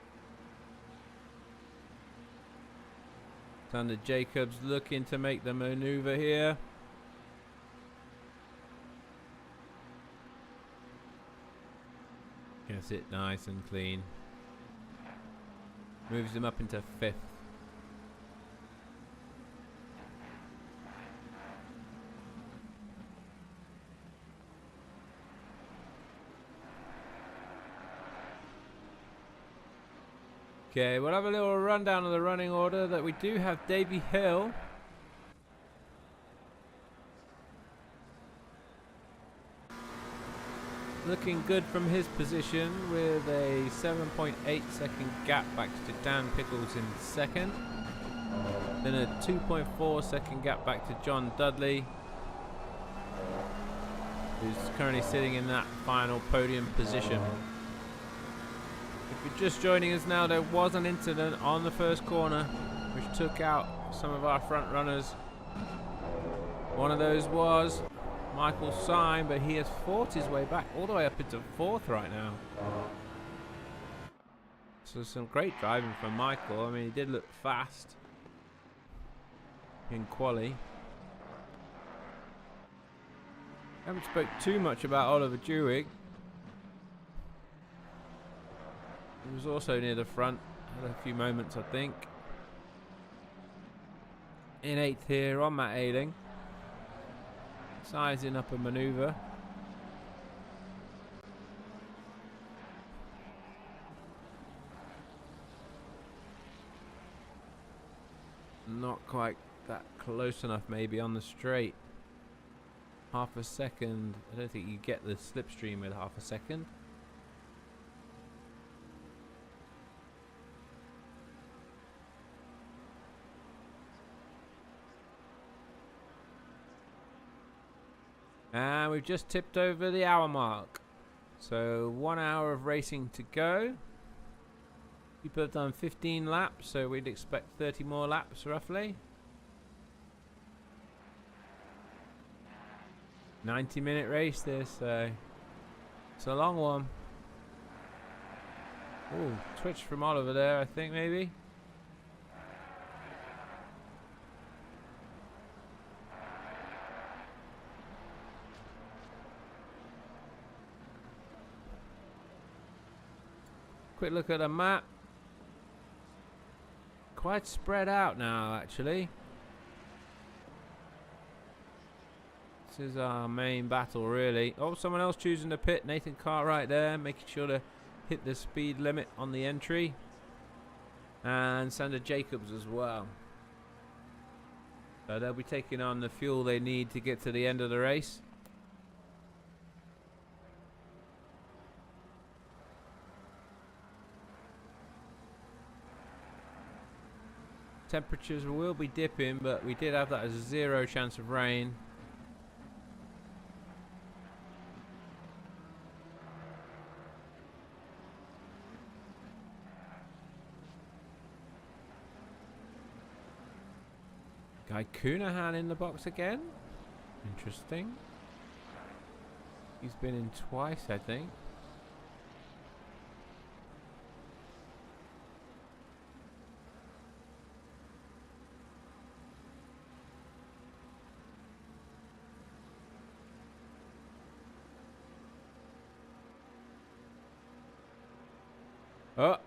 Speaker 1: Sander Jacobs looking to make the maneuver here. Gets it nice and clean. Moves him up into 5th. Okay, we'll have a little rundown of the running order. That we do have Davey Hill. Looking good from his position with a 7.8 second gap back to Dan Pickles in 2nd. Then a 2.4 second gap back to John Dudley, who's currently sitting in that final podium position. If you're just joining us now, there was an incident on the first corner which took out some of our front runners. One of those was Michael Syme, but he has fought his way back all the way up into 4th right now. So some great driving from Michael. I mean, he did look fast in quali. Haven't spoke too much about Oliver Dewig. He was also near the front, had a few moments I think. In 8th here on Matt Ailing. Sizing up a manoeuvre. Not quite that close enough maybe on the straight. Half a second. I don't think you get the slipstream with half a second. And we've just tipped over the hour mark. So 1 hour of racing to go. People have done 15 laps, so we'd expect 30 more laps roughly. 90-minute race this, so it's a long one. Ooh, twitch from Oliver there, I think maybe. Quick look at the map. Quite spread out now, actually. This is our main battle, really. Oh, someone else choosing to pit. Nathan Cartwright there, making sure to hit the speed limit on the entry. And Sander Jacobs as well. So they'll be taking on the fuel they need to get to the end of the race. Temperatures will be dipping, but we did have that as a 0 chance of rain. Guy Coonahan in the box again. Interesting. He's been in twice, I think. Oh,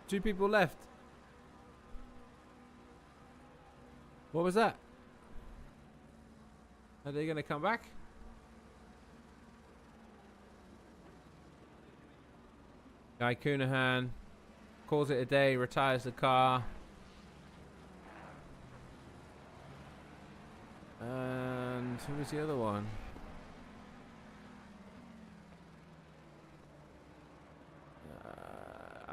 Speaker 1: 2 people left. What was that? Are they going to come back? Guy Coonahan calls it a day, retires the car. And who was the other one?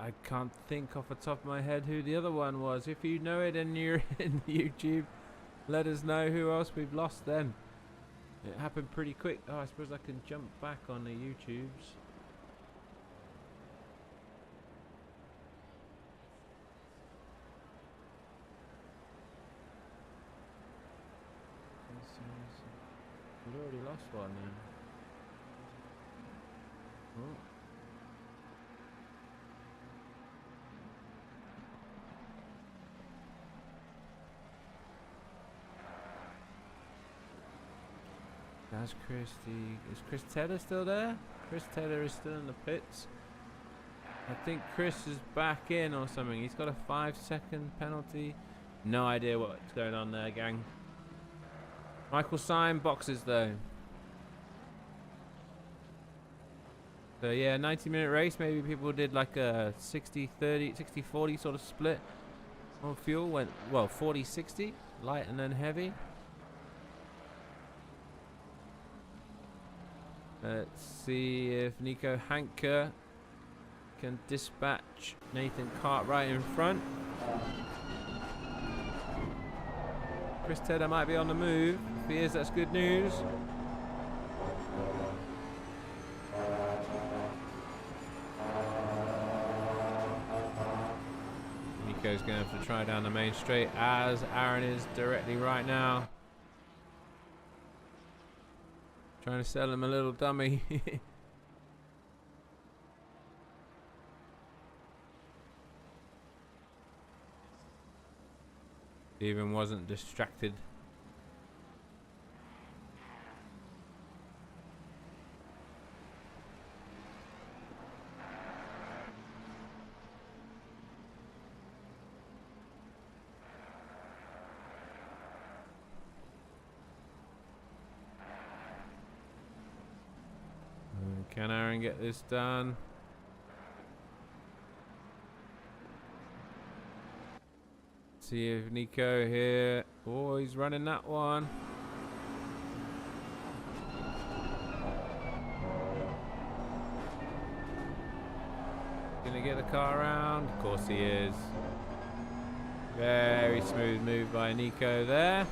Speaker 1: I can't think off the top of my head who the other one was. If you know it and you're in YouTube, let us know who else we've lost then. It happened pretty quick. Oh, I suppose I can jump back on the YouTubes. last one then. Oh. That's Christy. Is Chris Taylor still there? Chris Taylor is still in the pits. I think Chris is back in or something. He's got a 5-second penalty. No idea what's going on there, gang. Michael Syme boxes though. So yeah, 90-minute race. Maybe people did like a 60-30, 60-40 sort of split on fuel. Went, well, 40-60, light and then heavy. Let's see if Nico Hanke can dispatch Nathan Cartwright in front. Chris Tedder might be on the move. If he is, that's good news. Nico's going to have to try down the main straight, as Aaron is directly right now. Trying to sell him a little dummy. Stephen wasn't distracted. Can Aaron get this done? See if Nico here. Oh, he's running that one. Gonna get the car around. Of course he is. Very smooth move by Nico there.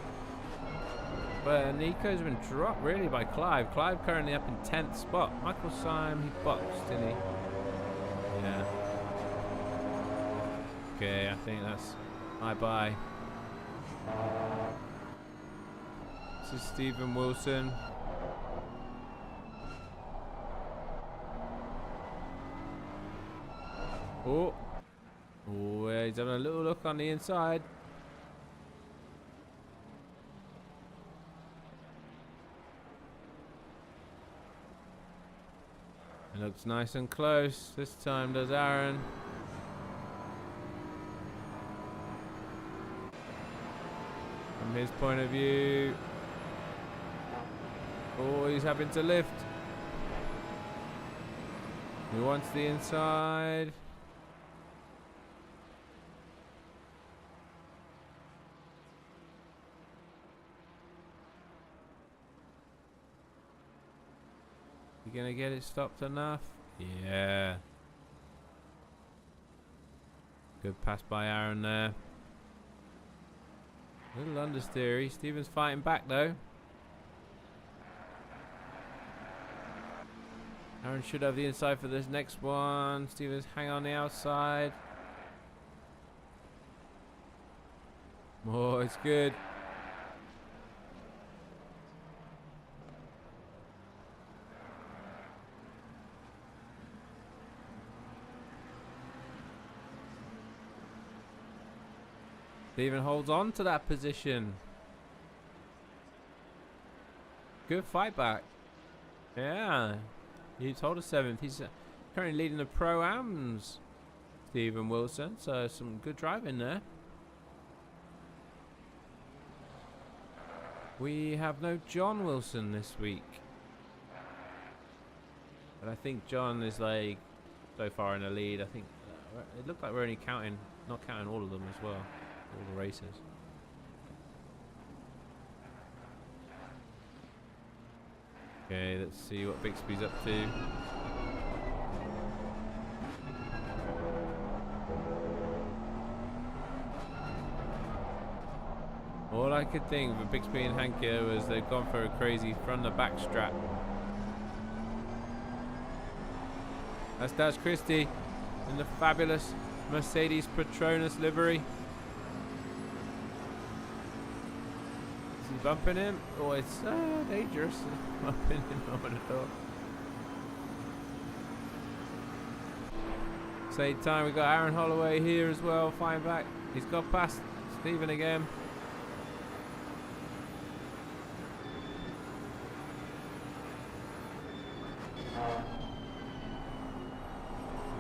Speaker 1: But Nico's been dropped really by Clive. Clive currently up in 10th spot. Michael Syme, he boxed, didn't he? Yeah. Okay, I think that's bye-bye. This is Stephen Wilson. Oh. Oh, yeah, he's having a little look on the inside. It looks nice and close. This time does Aaron. From his point of view. Oh, he's having to lift. He wants the inside. You gonna get it stopped enough? Yeah. Good pass by Aaron there. Little understeery. Stephen's fighting back though. Aaron should have the inside for this next one. Stephen's hang on the outside. Oh, it's good. Stephen holds on to that position. Good fight back. Yeah. He's hold a 7th. He's currently leading the Pro-Ams. Stephen Wilson. So some good driving there. We have no John Wilson this week. But I think John is like so far in the lead. I think it looked like we're only counting, not counting all of them as well. All the races. Okay, let's see what Bixby's up to. All I could think of Bixby and Hanke was they've gone for a crazy front the back strap. That's Daz Christie in the fabulous Mercedes Petronas livery. You bumping him? Oh, it's so dangerous. Bumping him, I would have thought. Same time, we got Aaron Holloway here as well, flying back. He's got past Stephen again.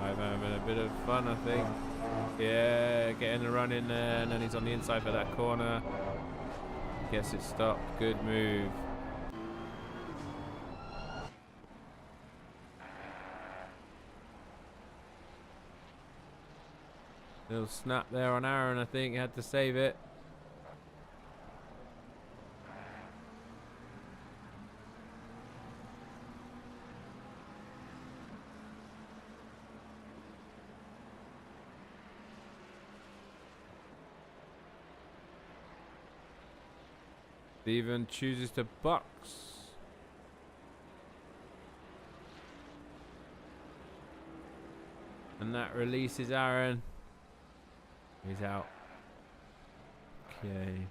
Speaker 1: I'm having a bit of fun, I think. Yeah, getting a run in there, and then he's on the inside for that corner. Guess it stopped. Good move. Little snap there on Aaron, I think. He had to save it. Steven chooses to box. And that releases Aaron. He's out. Okay.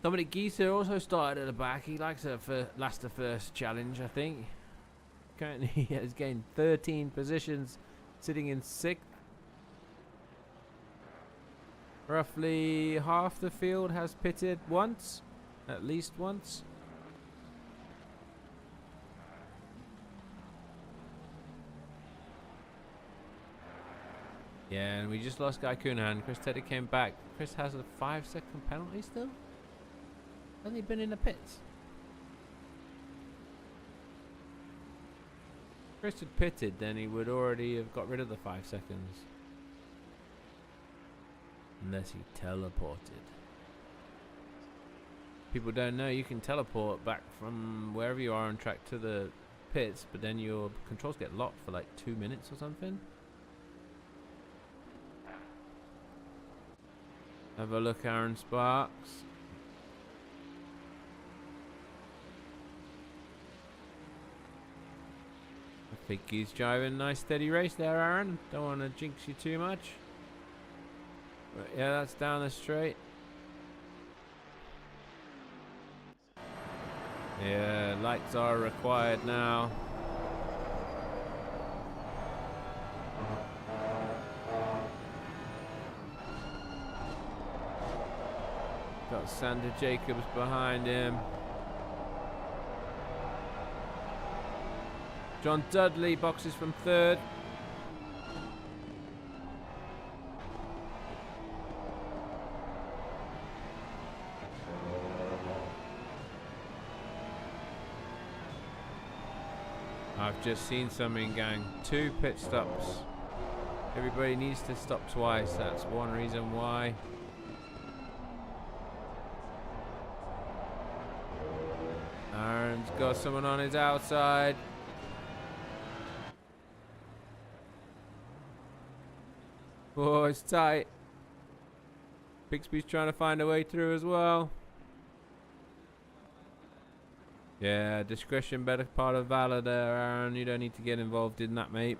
Speaker 1: Dominic Gieser also started at the back. He likes a last to first challenge, I think. Currently he has gained 13 positions, sitting in 6th. Roughly half the field has pitted once, at least once. Yeah, and we just lost Guy Coonahan. Chris Teddy came back. Chris has a 5-second penalty still? Hasn't he been in the pits? If Chris had pitted, then he would already have got rid of the 5 seconds. Unless he teleported. People don't know you can teleport back from wherever you are on track to the pits, but then your controls get locked for like 2 minutes or something. Have a look, Aaron Sparks. I think he's driving a nice steady race there, Aaron. Don't want to jinx you too much. But yeah, that's down the straight. Yeah, lights are required now. Got Sander Jacobs behind him. John Dudley boxes from 3rd. I've just seen something, gang. 2 pit stops. Everybody needs to stop twice. That's one reason why. Aaron's got someone on his outside. Oh, it's tight. Bixby's trying to find a way through as well. Yeah, discretion better part of valor there, Aaron. You don't need to get involved in that, mate.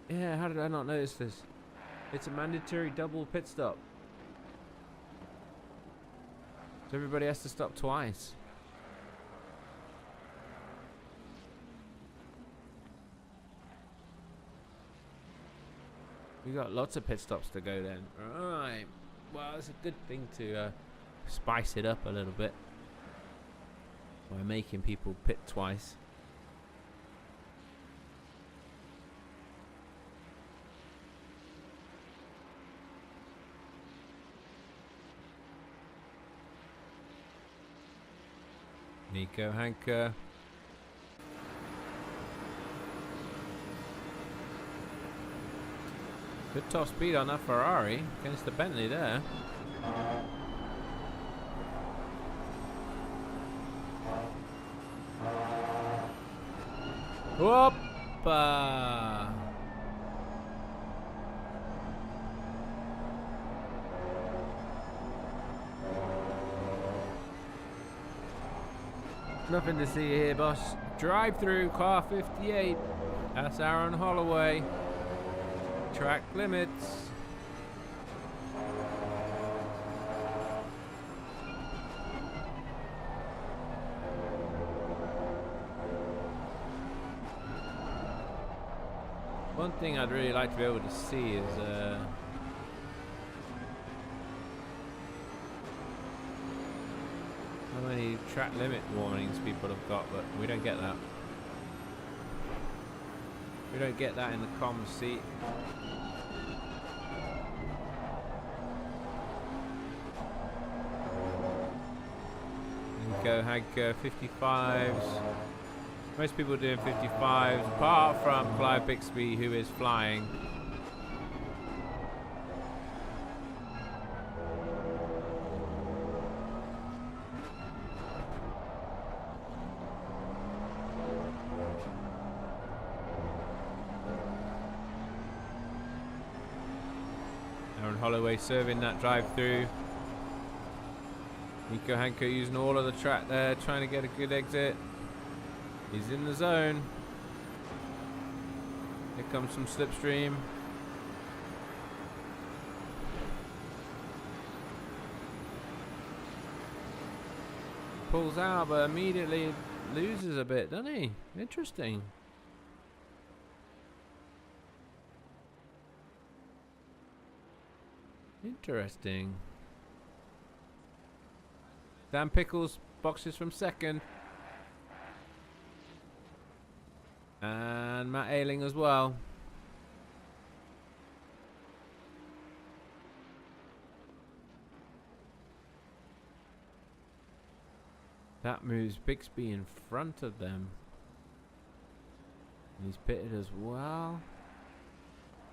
Speaker 1: Yeah, how did I not notice this? It's a mandatory double pit stop. So everybody has to stop twice. We got lots of pit stops to go then. Right. Well, it's a good thing to spice it up a little bit by making people pit twice. Nico Hanker. Good top speed on that Ferrari against the Bentley there. Whoopa! Nothing to see here, boss. Drive through car 58. That's Aaron Holloway. Track limits. One thing I'd really like to be able to see is how many track limit warnings people have got, but we don't get that. We don't get that in the comms seat. Go Hanker 55s. Most people doing 55s, apart from Clive Bixby, who is flying. Aaron Holloway serving that drive through. Nico Hanko using all of the track there, trying to get a good exit. He's in the zone. Here comes some slipstream. Pulls out, but immediately loses a bit, doesn't he? Interesting. Interesting. Dan Pickles boxes from second. And Matt Ailing as well. That moves Bixby in front of them. And he's pitted as well.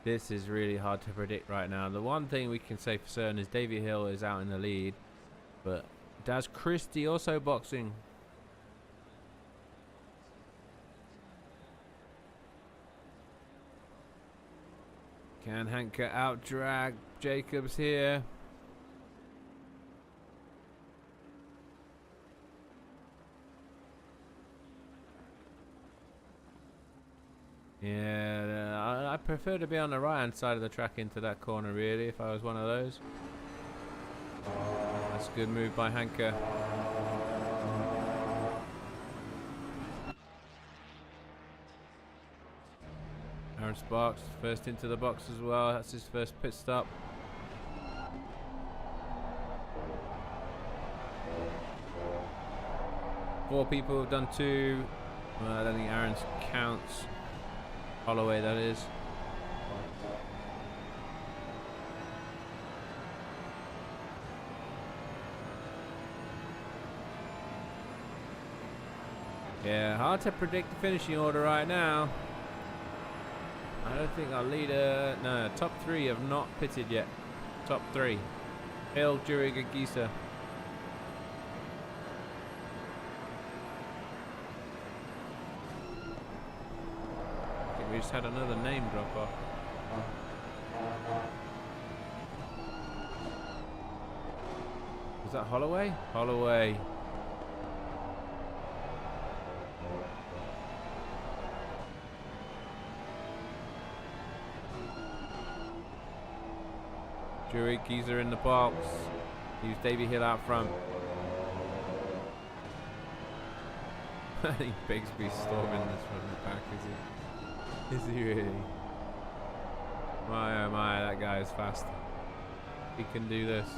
Speaker 1: This is really hard to predict right now. The one thing we can say for certain is Davey Hill is out in the lead. But Daz Christie also boxing. Can Hanker out drag Jacobs here? Yeah, I prefer to be on the right hand side of the track into that corner really if I was one of those. That's a good move by Hanker. Aaron Sparks first into the box as well. That's his first pit stop. Four people have done two. Well, I don't think Aaron's counts. Holloway, that is. Yeah, hard to predict the finishing order right now. I don't think our leader... No, top three have not pitted yet. Top three. Hill, Jurig and Gieser. I think we just had another name drop off. Was that Holloway? Holloway. Jury Geezer in the box. Use Davey Hill out front. I think Bigsby's storming this from the back, is he? Is he really? My oh my, that guy is fast. He can do this.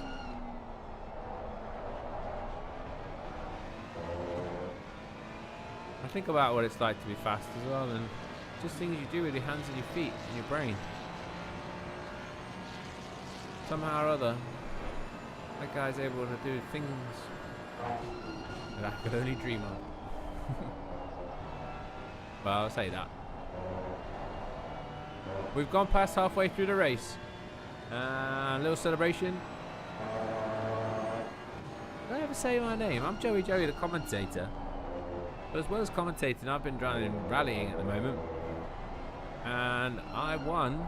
Speaker 1: I think about what it's like to be fast as well, and just things you do with your hands and your feet and your brain. Somehow or other, that guy's able to do things that I could only dream of. Well, I'll say that. We've gone past halfway through the race. A little celebration. Did I ever say my name? I'm Joey the commentator. But as well as commentating, I've been rallying at the moment. And I won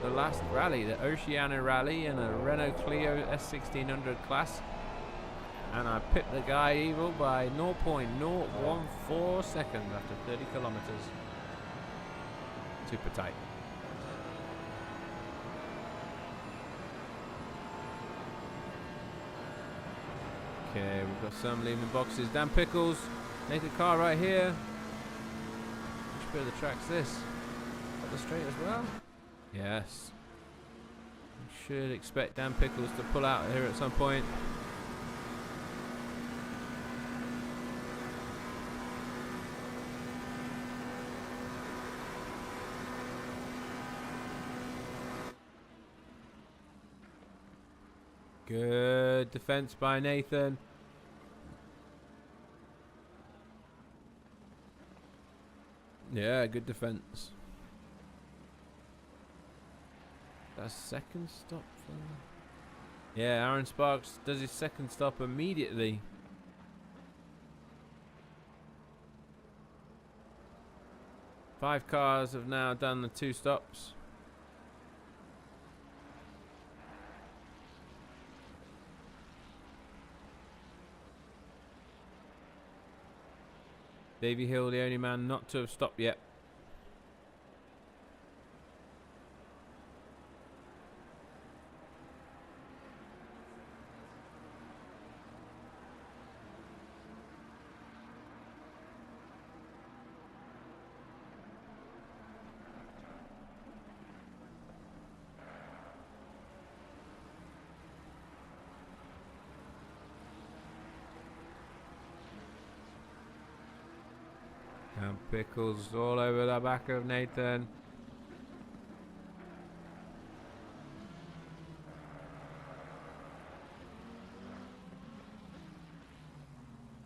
Speaker 1: the last rally, the Oceania rally in a Renault Clio S1600 class. And I pipped the guy evil by 0.014 seconds after 30 kilometers. Super tight. Okay, we've got some leaving boxes. Dan Pickles, Nathan Carr right here. Which bit of the track's this? Up the straight as well? Yes. You should expect Dan Pickles to pull out here at some point. Good defense by Nathan. Yeah, good defense. That's second stop for him. Yeah, Aaron Sparks does his second stop immediately. Five cars have now done the 2 stops. Davey Hill, the only man not to have stopped yet. And Pickles all over the back of Nathan.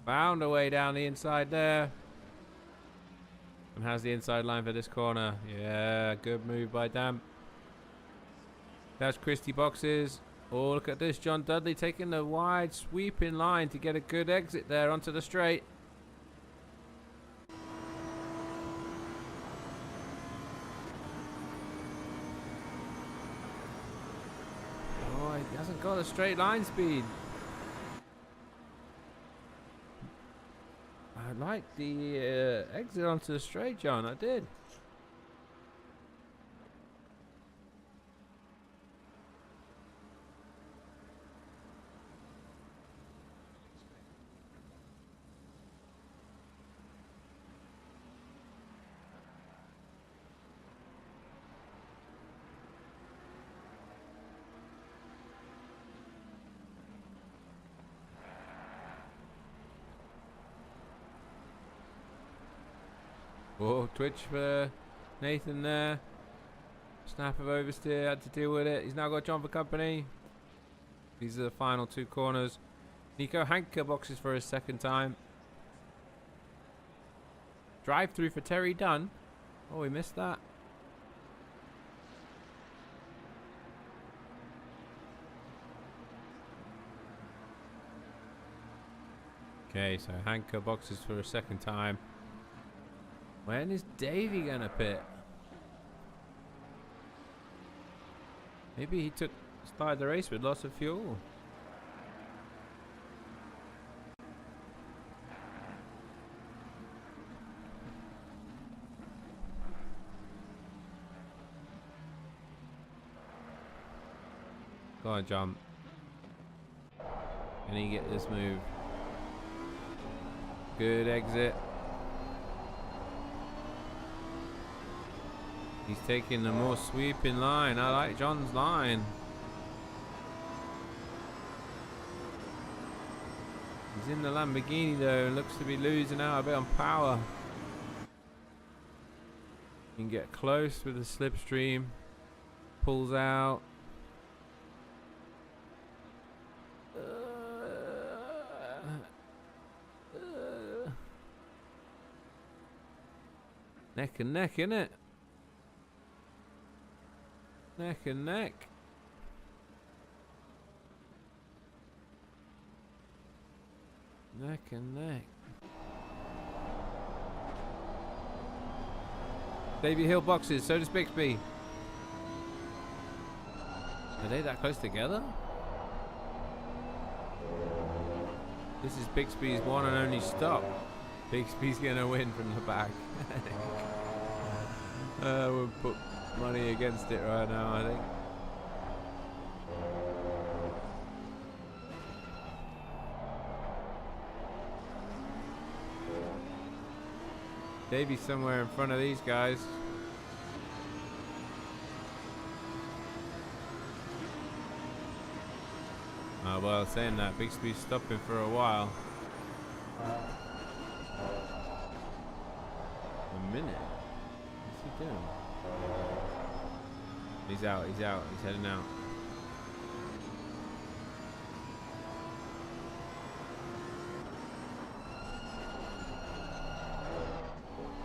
Speaker 1: Found a way down the inside there. And has the inside line for this corner. Yeah, good move by Dan. That's Christie boxes. Oh, look at this. John Dudley taking the wide sweeping line to get a good exit there onto the straight. He hasn't got a straight line speed. I liked the exit onto the straight, John. I did. Oh, twitch for Nathan there. Snap of oversteer, had to deal with it. He's now got John for company. These are the final 2 corners. Nico Hanker boxes for his second time. Drive through for Terry Dunn. Oh, we missed that. Okay, so Hanker boxes for a second time. When is Davey gonna pit? Maybe he started the race with lots of fuel. Go on, jump. Can he get this move? Good exit. He's taking the more sweeping line. I like John's line. He's in the Lamborghini though and looks to be losing out a bit on power. You can get close with the slipstream. Pulls out. Neck and neck, innit? Neck and neck. Neck and neck. Davey Hill boxes, so does Bixby. Are they that close together? This is Bixby's one and only stop. Bixby's gonna win from the back. We'll put money against it right now, I think. Davy's somewhere in front of these guys. Oh, well, saying that, Bixby's stopping for a while. A minute? What's he doing? He's out, he's heading out.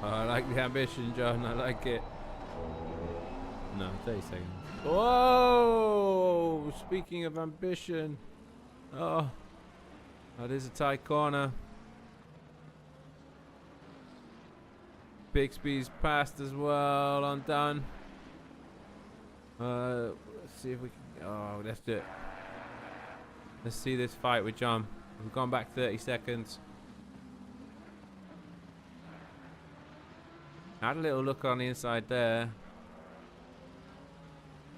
Speaker 1: Oh, I like the ambition, John, I like it. No, 30 seconds. Whoa! Speaking of ambition. Oh, that is a tight corner. Bixby's passed as well, undone. Let's see if we can. Oh, let's do it. Let's see this fight with John. We've gone back 30 seconds. Had a little look on the inside there.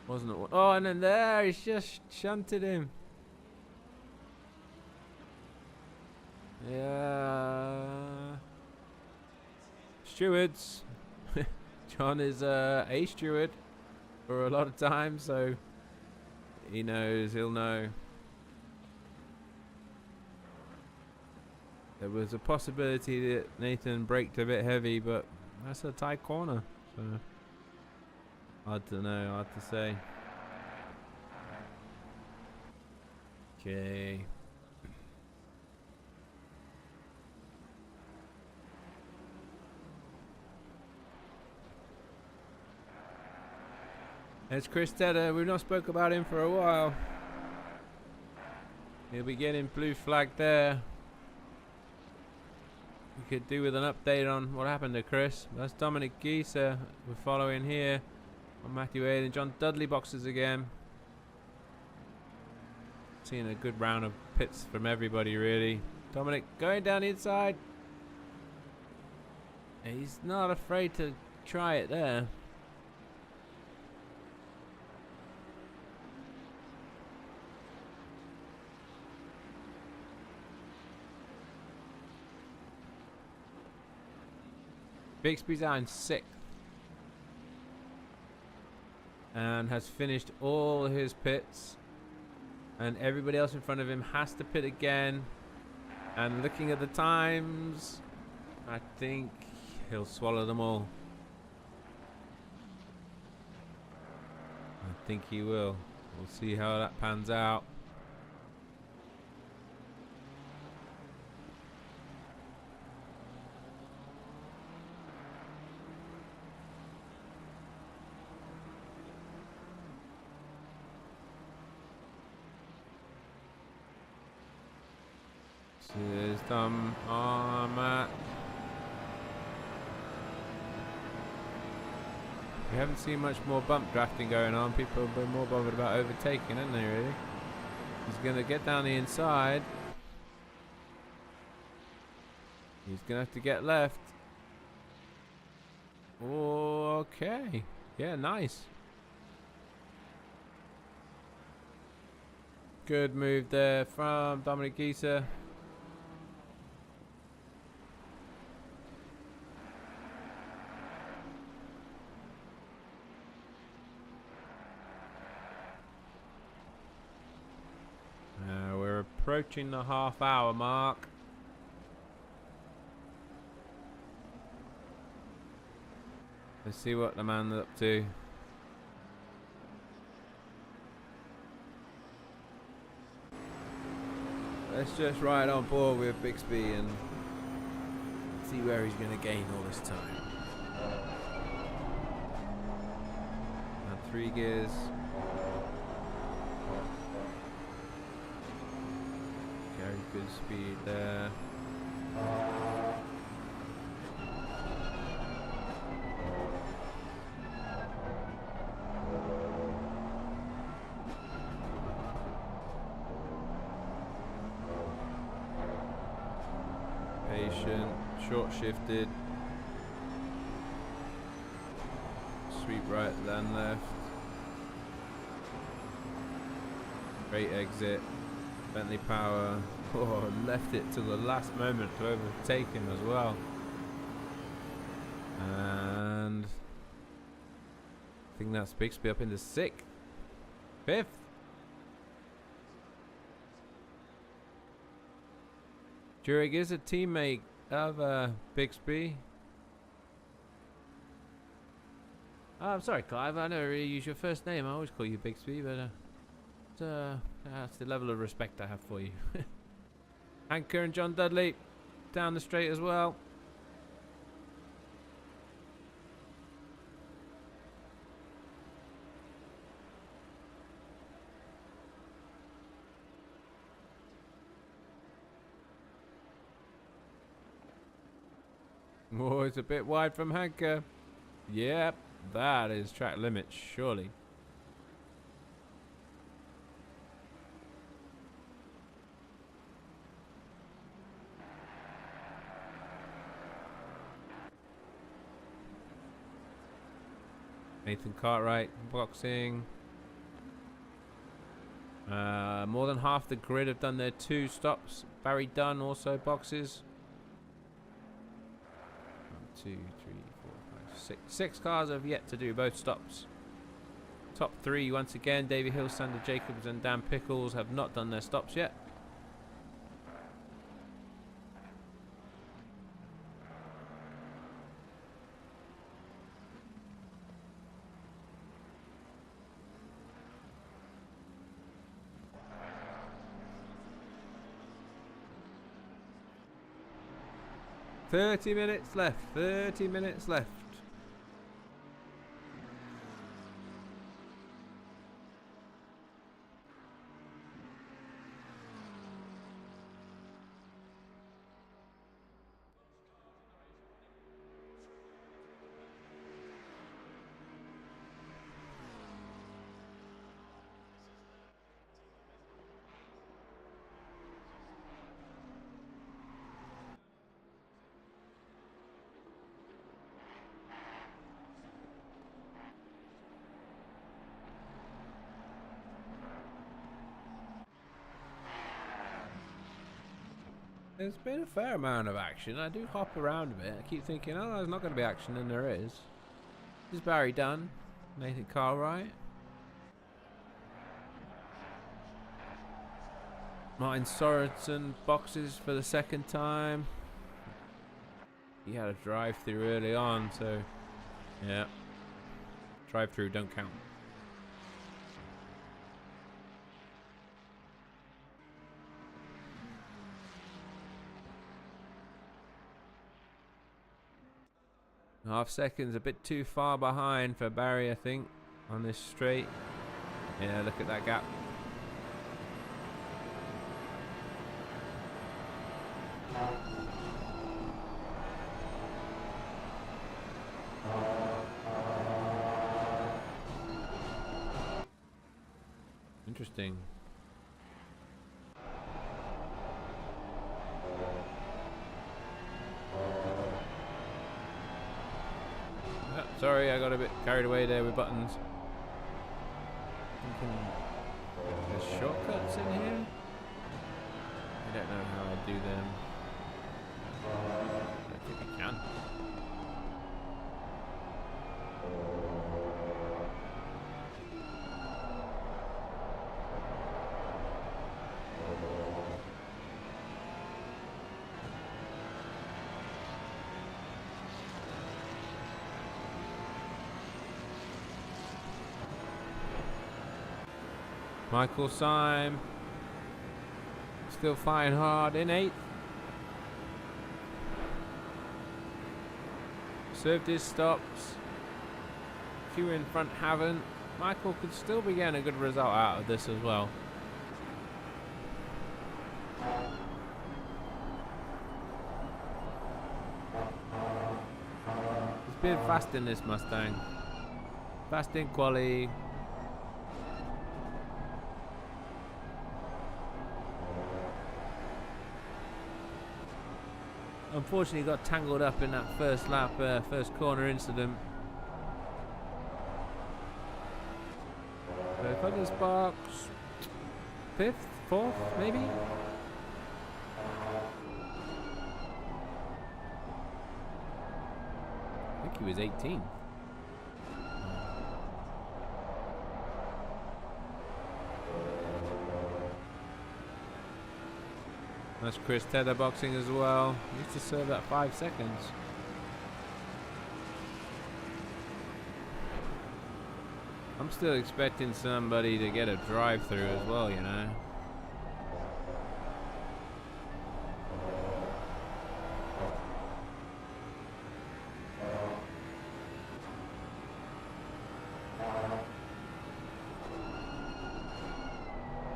Speaker 1: Wasn't it? Oh, and then there, he's just shunted him. Yeah. Stewards. John is a steward for a lot of time, so he knows, he'll know. There was a possibility that Nathan braked a bit heavy, but that's a tight corner, so hard to know, hard to say. Okay. There's Chris Tedder. We've not spoke about him for a while. He'll be getting blue flag there. We could do with an update on what happened to Chris. That's Dominic Gieser we're following here. On Matthew Aid and John Dudley boxes again. Seeing a good round of pits from everybody really. Dominic going down the inside. He's not afraid to try it there. Bixby's out in 6th and has finished all his pits, and everybody else in front of him has to pit again. And looking at the times, I think he'll swallow them all. I think he will. We'll see how that pans out. There's Dom Matt. We haven't seen much more bump drafting going on. People have been more bothered about overtaking, haven't they, really? He's going to get down the inside. He's going to have to get left. Okay. Yeah, nice. Good move there from Dominic Gieser. We're approaching the half-hour mark. Let's see what the man's up to. Let's just ride on board with Bixby and see where he's going to gain all this time. And 3 gears. Very good speed there. position, short shifted. Sweep right, then left. Great exit. Bentley power. Oh, left it to the last moment to overtake him as well. And I think that's Bixby up into 6th. 5th. Jurek is a teammate of Bixby. Oh, I'm sorry, Clive. I never really use your first name. I always call you Bixby, but that's the level of respect I have for you. Anchor and John Dudley down the straight as well. Oh, it's a bit wide from Hanker. Yep, that is track limit, surely. Nathan Cartwright boxing. More than half the grid have done their 2 stops. Barry Dunn also boxes. 1, 2, 3, 4, 5, 6. 6 cars have yet to do both stops. Top 3 once again. Davey Hill, Sander Jacobs and Dan Pickles have not done their stops yet. "30 minutes left, 30 minutes left." There's been a fair amount of action. I do hop around a bit. I keep thinking, oh, there's not going to be action, and there is. This is Barry Dunn, Nathan Cartwright. Martin Sorensen boxes for the 2nd time. He had a drive-through early on, so yeah. Drive-through don't count. Half seconds, a bit too far behind for Barry, I think, on this straight. Yeah, look at that gap. Interesting. Sorry, I got a bit carried away there with buttons. There's shortcuts in here? I don't know how I do them. I don't think I can. Michael Syme still fighting hard in 8th. Served his stops. Few in front haven't. Michael could still be getting a good result out of this as well. He's been fast in this Mustang. Fast in quali. Unfortunately got tangled up in that first lap, first corner incident. So if I Sparks 5th, 4th maybe? I think he was 18. That's Chris tether boxing as well. He used to serve that 5 seconds. I'm still expecting somebody to get a drive-through as well, you know.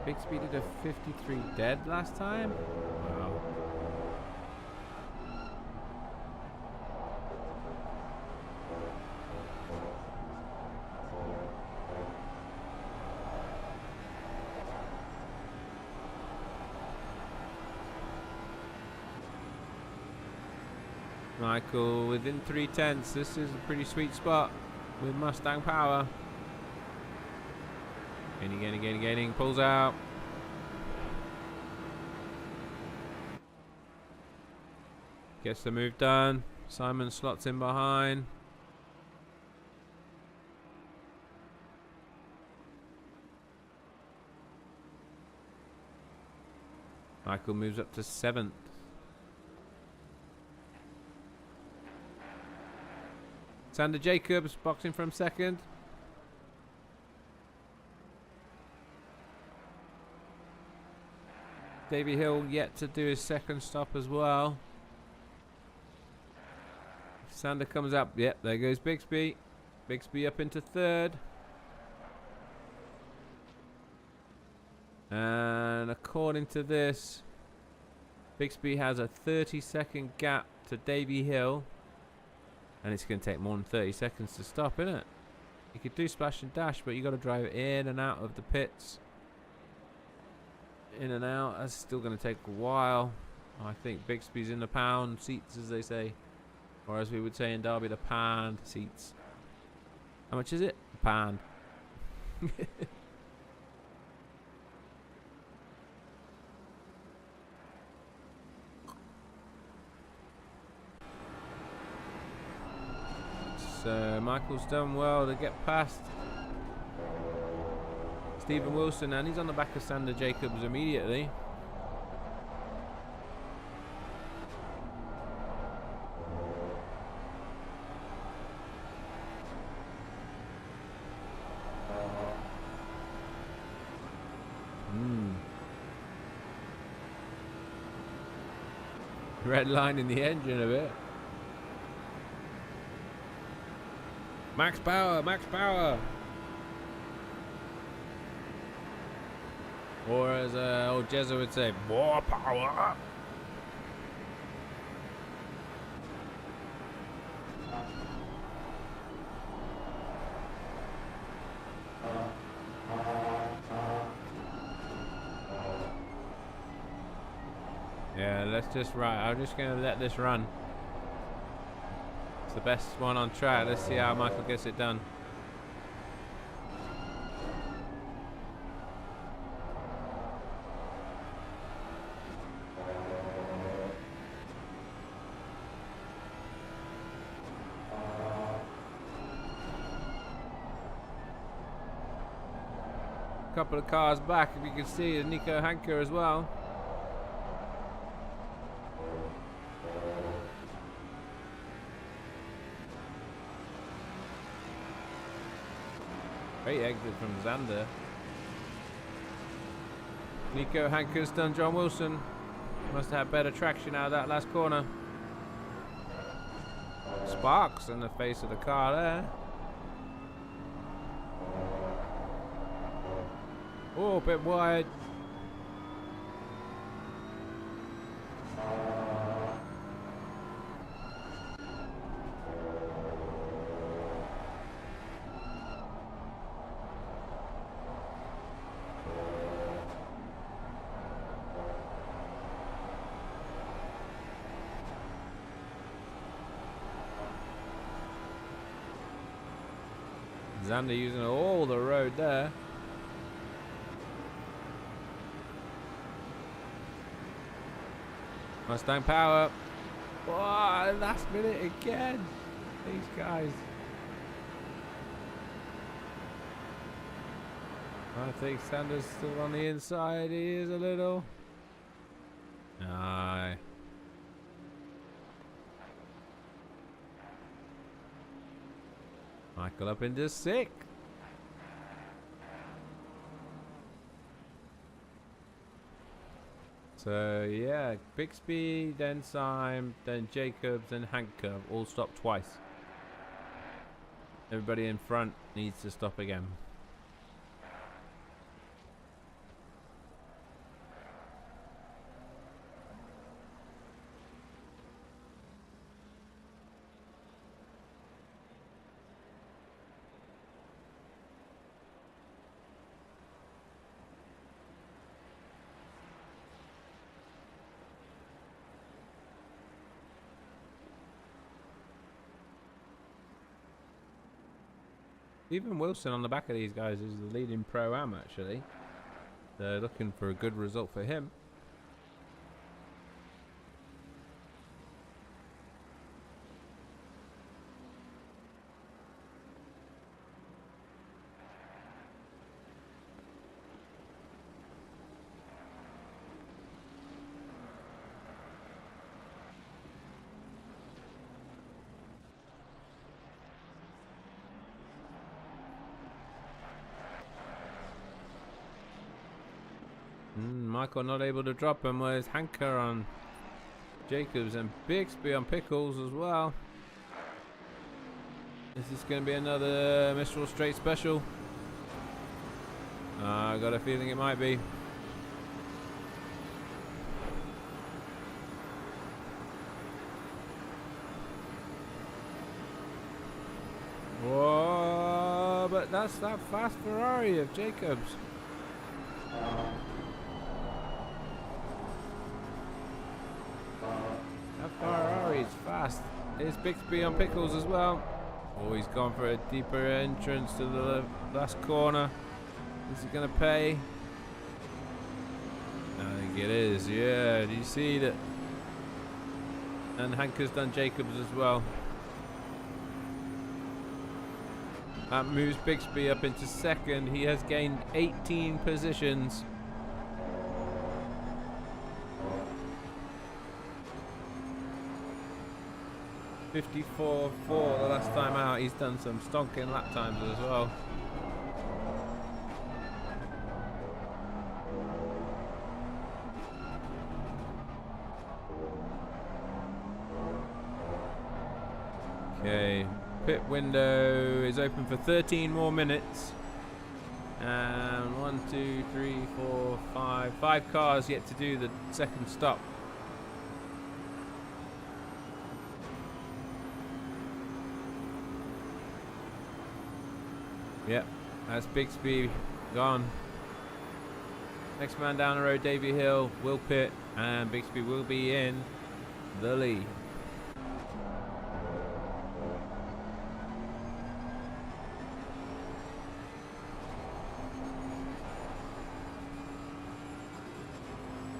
Speaker 1: Bixby did a 53 dead last time? Wow. Michael within 3/10. This is a pretty sweet spot with Mustang power. Gaining, pulls out. Gets the move done. Simon slots in behind. Michael moves up to 7th. Sander Jacobs boxing from 2nd. Davey Hill yet to do his 2nd stop as well. If Sander comes up, yep, there goes Bixby. Bixby up into 3rd. And according to this, Bixby has a 30-second gap to Davey Hill. And it's going to take more than 30 seconds to stop, isn't it? You could do splash and dash, but you got to drive in and out of the pits. In and out. That's still going to take a while. I think Bixby's in the pound seats, as they say. Or as we would say in Derby, the pound seats. How much is it? A pound. So Michael's done well to get past Stephen Wilson, and he's on the back of Sander Jacobs immediately. Red line in the engine a bit. Max power, max power. Or as old Jezza would say, more power. Yeah, let's just run. I'm just going to let this run. It's the best one on track. Let's see how Michael gets it done. Couple of cars back, if you can see, is Nico Hanker as well. Great exit from Xander. Nico Hanker's done John Wilson. Must have had better traction out of that last corner. Sparks in the face of the car there. Oh, a bit wide. Xander using all the road there. Mustang power. Oh, last minute again. These guys. I think Xander's still on the inside. He is a little. Aye. Michael up into 6th. So yeah, Bixby, then Syme, then Jacobs, then Hanker all stopped twice. Everybody in front needs to stop again. Even Wilson on the back of these guys is the leading pro-am actually. They're looking for a good result for him. Michael not able to drop him. Where's Hanker on Jacobs and Bixby on Pickles as well. Is this going to be another Mistral Straight special? I got a feeling it might be. Whoa, but that's that fast Ferrari of Jacobs. That Ferrari is fast. Here's Bixby on Pickles as well. Oh, he's gone for a deeper entrance to the last corner. Is he going to pay? I think it is, yeah. Do you see that? And Hanker's done Jacobs as well. That moves Bixby up into second. He has gained 18 positions. .54.4 the last time out. He's done some stonking lap times as well. Okay, pit window is open for 13 more minutes. And 1, 2, 3, 4, 5. 5 cars yet to do the second stop. Yep, that's Bixby gone. Next man down the road, Davy Hill, will pit, and Bixby will be in the lead.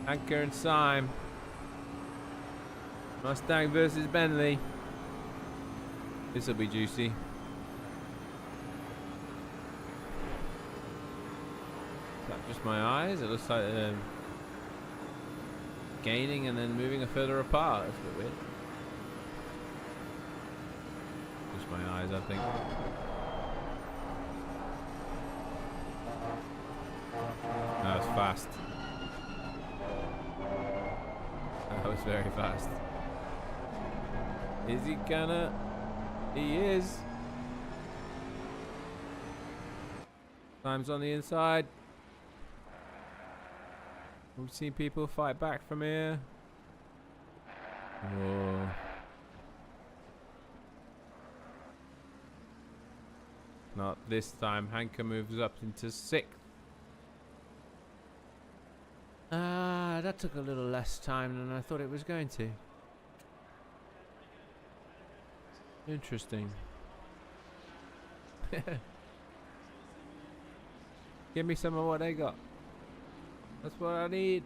Speaker 1: Anchor and Syme. Mustang versus Bentley. This will be juicy. Is that just my eyes? It looks like gaining and then moving further apart. That's a bit weird. Just my eyes, I think. That was fast. That was very fast. Is he gonna? He is. Time's on the inside. We've seen people fight back from here. Whoa. Not this time. Hanker moves up into 6th. That took a little less time than I thought it was going to. Interesting. Give me some of what they got. That's what I need.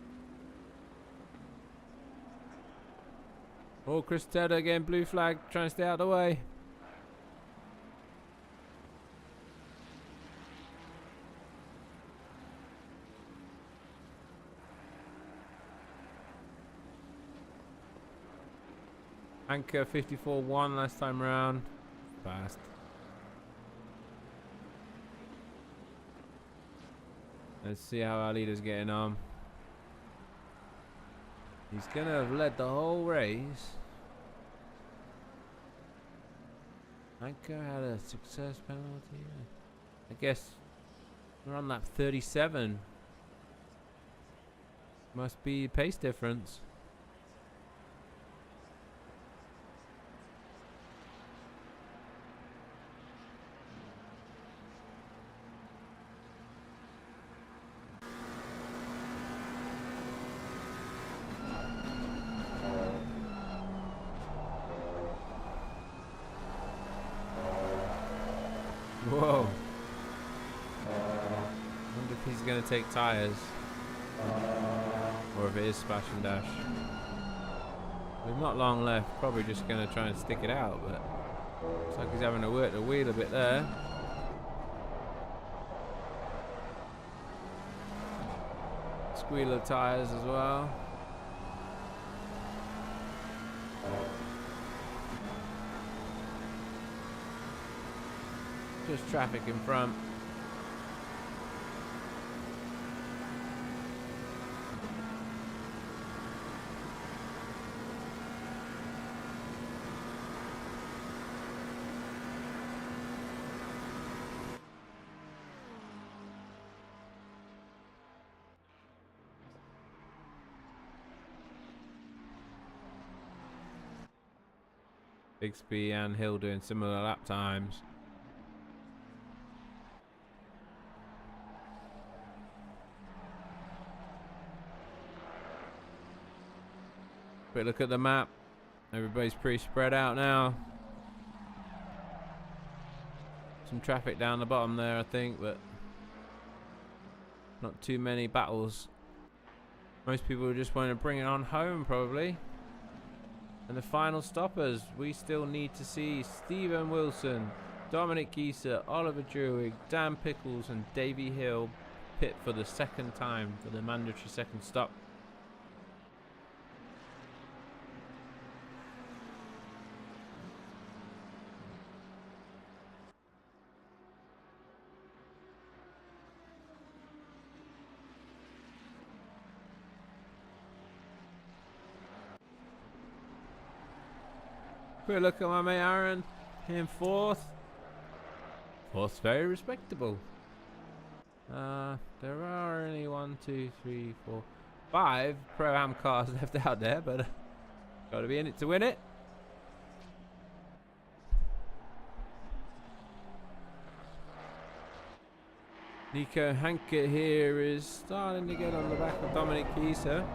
Speaker 1: Oh, Chris Tedder again, blue flag, trying to stay out of the way. Anchor 54-1 last time round. Fast. Let's see how our leader's getting on. He's gonna have led the whole race. Anchor had a success penalty. I guess we're on lap 37. Must be pace difference. Whoa. I wonder if he's going to take tyres. Or if it is splash and dash. We've not long left. Probably just going to try and stick it out. But looks like he's having to work the wheel a bit there. Squealer tyres as well. Just traffic in front. Bixby and Hill doing similar lap times. Quick look at the map. Everybody's pretty spread out now. Some traffic down the bottom there, I think, but not too many battles. Most people just want to bring it on home, probably. And the final stoppers, we still need to see Stephen Wilson, Dominic Gieser, Oliver Druig, Dan Pickles and Davey Hill pit for the second time for the mandatory second stop. Quick look at my mate Aaron in fourth. Fourth's very respectable. There are only 1, 2, 3, 4, 5 Pro-Am cars left out there, but got to be in it to win it. Nico Hankett here is starting to get on the back of Dominic Gieser.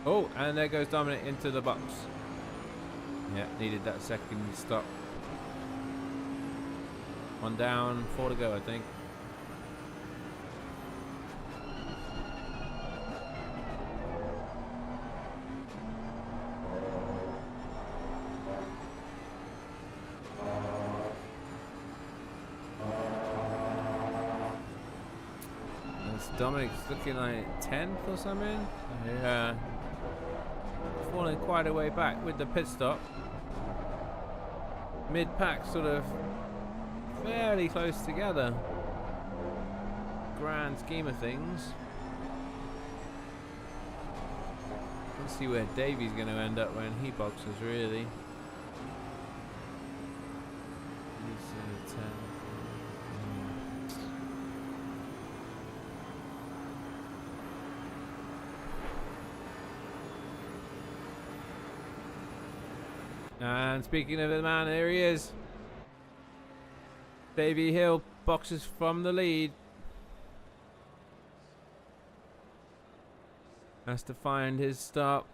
Speaker 1: Oh, and there goes Dominic into the box. Yeah, needed that second stop. One down, 4 to go, I think. Dominic's looking like 10th or something. Yeah. Falling quite a way back with the pit stop. Mid-pack sort of fairly close together. Grand scheme of things. Let's see where Davey's going to end up when he boxes, really. He's 10. And speaking of the man, there he is. Davey Hill boxes from the lead. Has to find his stop.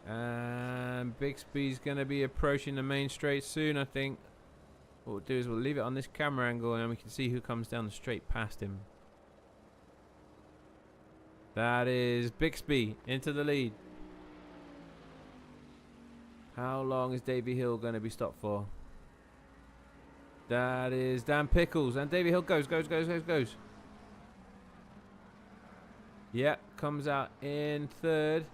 Speaker 1: And Bixby's going to be approaching the main straight soon, I think. What we'll do is we'll leave it on this camera angle and then we can see who comes down the straight past him. That is Bixby into the lead. How long is Davy Hill going to be stopped for? That is Dan Pickles. And Davy Hill goes. Yep, comes out in third.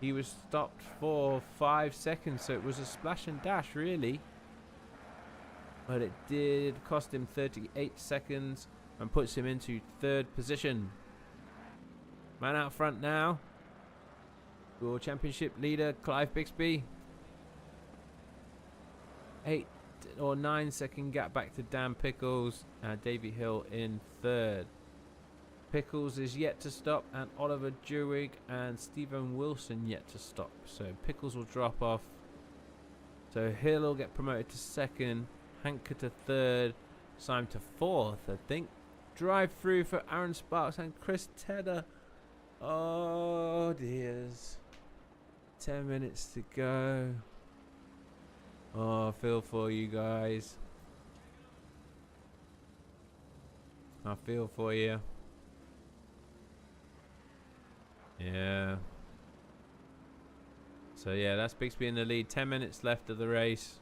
Speaker 1: He was stopped for 5 seconds, so it was a splash and dash, really. But it did cost him 38 seconds and puts him into third position. Man out front now. Your championship leader, Clive Bixby. 8 or 9 second gap back to Dan Pickles. And Davy Hill in third. Pickles is yet to stop, and Oliver Jewig and Stephen Wilson yet to stop. So Pickles will drop off. So Hill will get promoted to second, Hanker to third, Simon to fourth, I think. Drive through for Aaron Sparks and Chris Tedder. Oh dears. 10 minutes to go. Oh, I feel for you guys. I feel for you. Yeah. So yeah, that's Bixby in the lead. 10 minutes left of the race.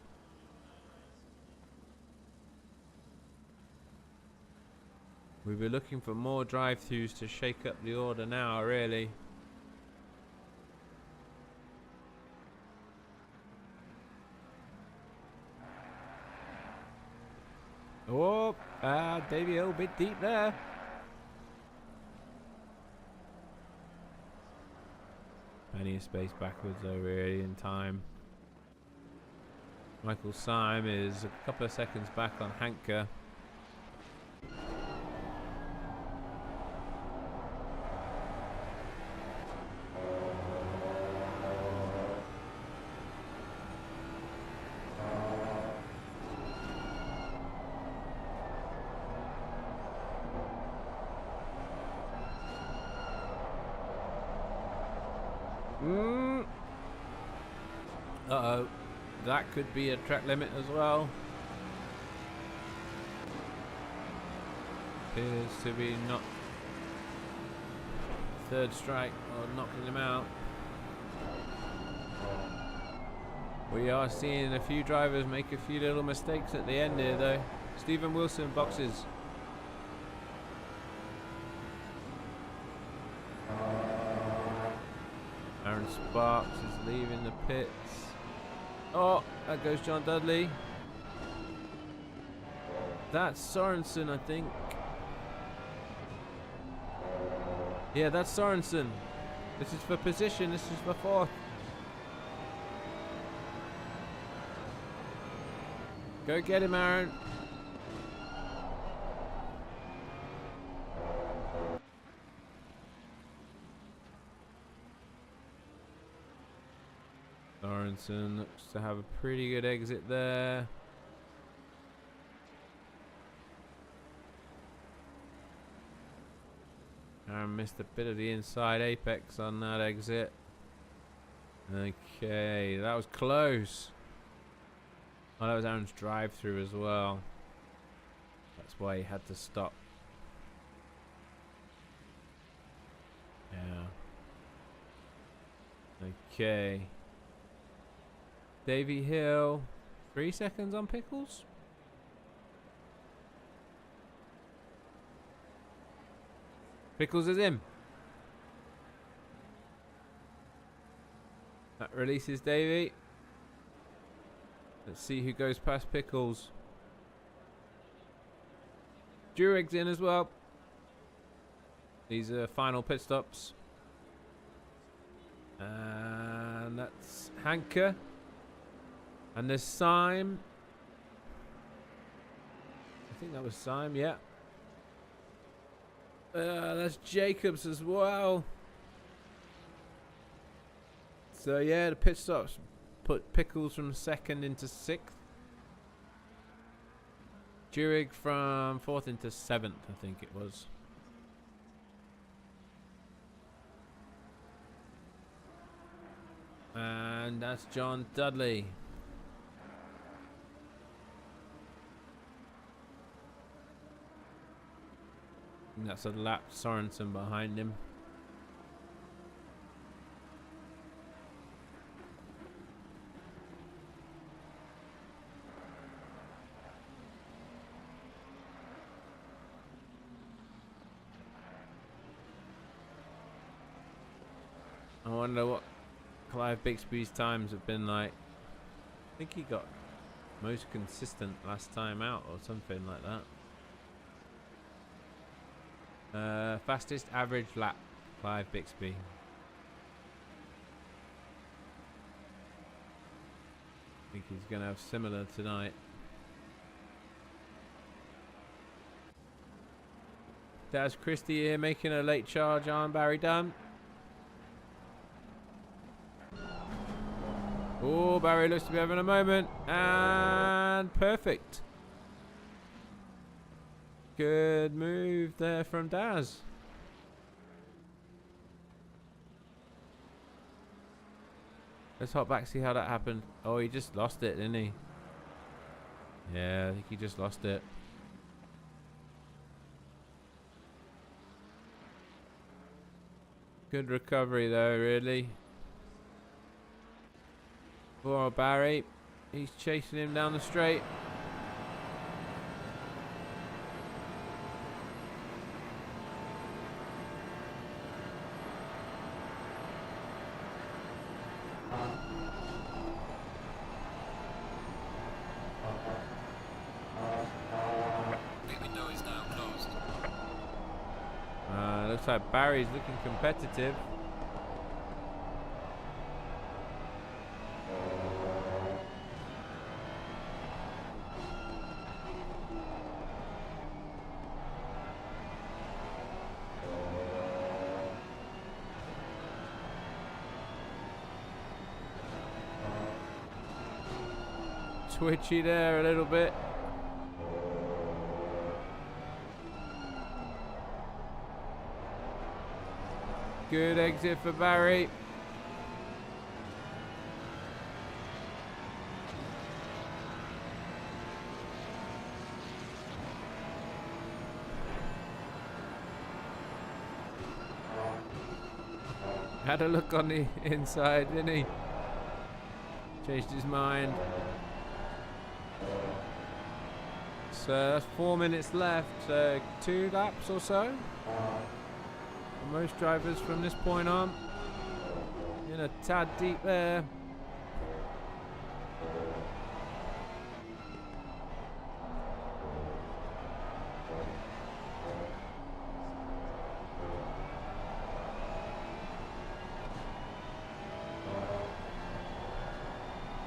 Speaker 1: We'll be looking for more drive-thrus to shake up the order now, really. Oh, Davy Hill a bit deep there. Plenty of space backwards though, really, in time. Michael Syme is a couple of seconds back on Hanker. Uh-oh. That could be a track limit as well. Appears to be not. Third strike or knocking him out. We are seeing a few drivers make a few little mistakes at the end here though. Stephen Wilson boxes. Aaron Sparks is leaving the pits. Oh, that goes John Dudley. That's Sorensen, I think. Yeah, that's Sorensen. This is for position, this is for fourth. Go get him, Aaron. Sorensen looks to have a pretty good exit there. Aaron missed a bit of the inside apex on that exit. Okay, that was close. Oh, that was Aaron's drive through as well. That's why he had to stop. Yeah. Okay. Davy Hill, 3 seconds on Pickles. Pickles is in. That releases Davy. Let's see who goes past Pickles. Jurig's in as well. These are final pit stops. And that's Hanker. And there's Syme. I think that was Syme, yeah. That's Jacobs as well. So yeah, the pit stops put Pickles from second into sixth. Jurig from fourth into seventh, I think it was. And that's John Dudley. And that's a lap Sorensen behind him. I wonder what Clive Bixby's times have been like. I think he got most consistent last time out or something like that. Fastest average lap, Clive Bixby. I think he's going to have similar tonight. That's Christie here making a late charge on Barry Dunn. Oh, Barry looks to be having a moment. And perfect. Good move there from Daz. Let's hop back, see how that happened. Oh, he just lost it, didn't he? Yeah, I think he just lost it. Good recovery though, really. Poor Barry. He's chasing him down the straight. Looks like Barry's looking competitive. Twitchy there a little bit. Good exit for Barry. Had a look on the inside, didn't he? Changed his mind. So that's 4 minutes left, so 2 laps or so. For most drivers from this point on. In a tad deep there.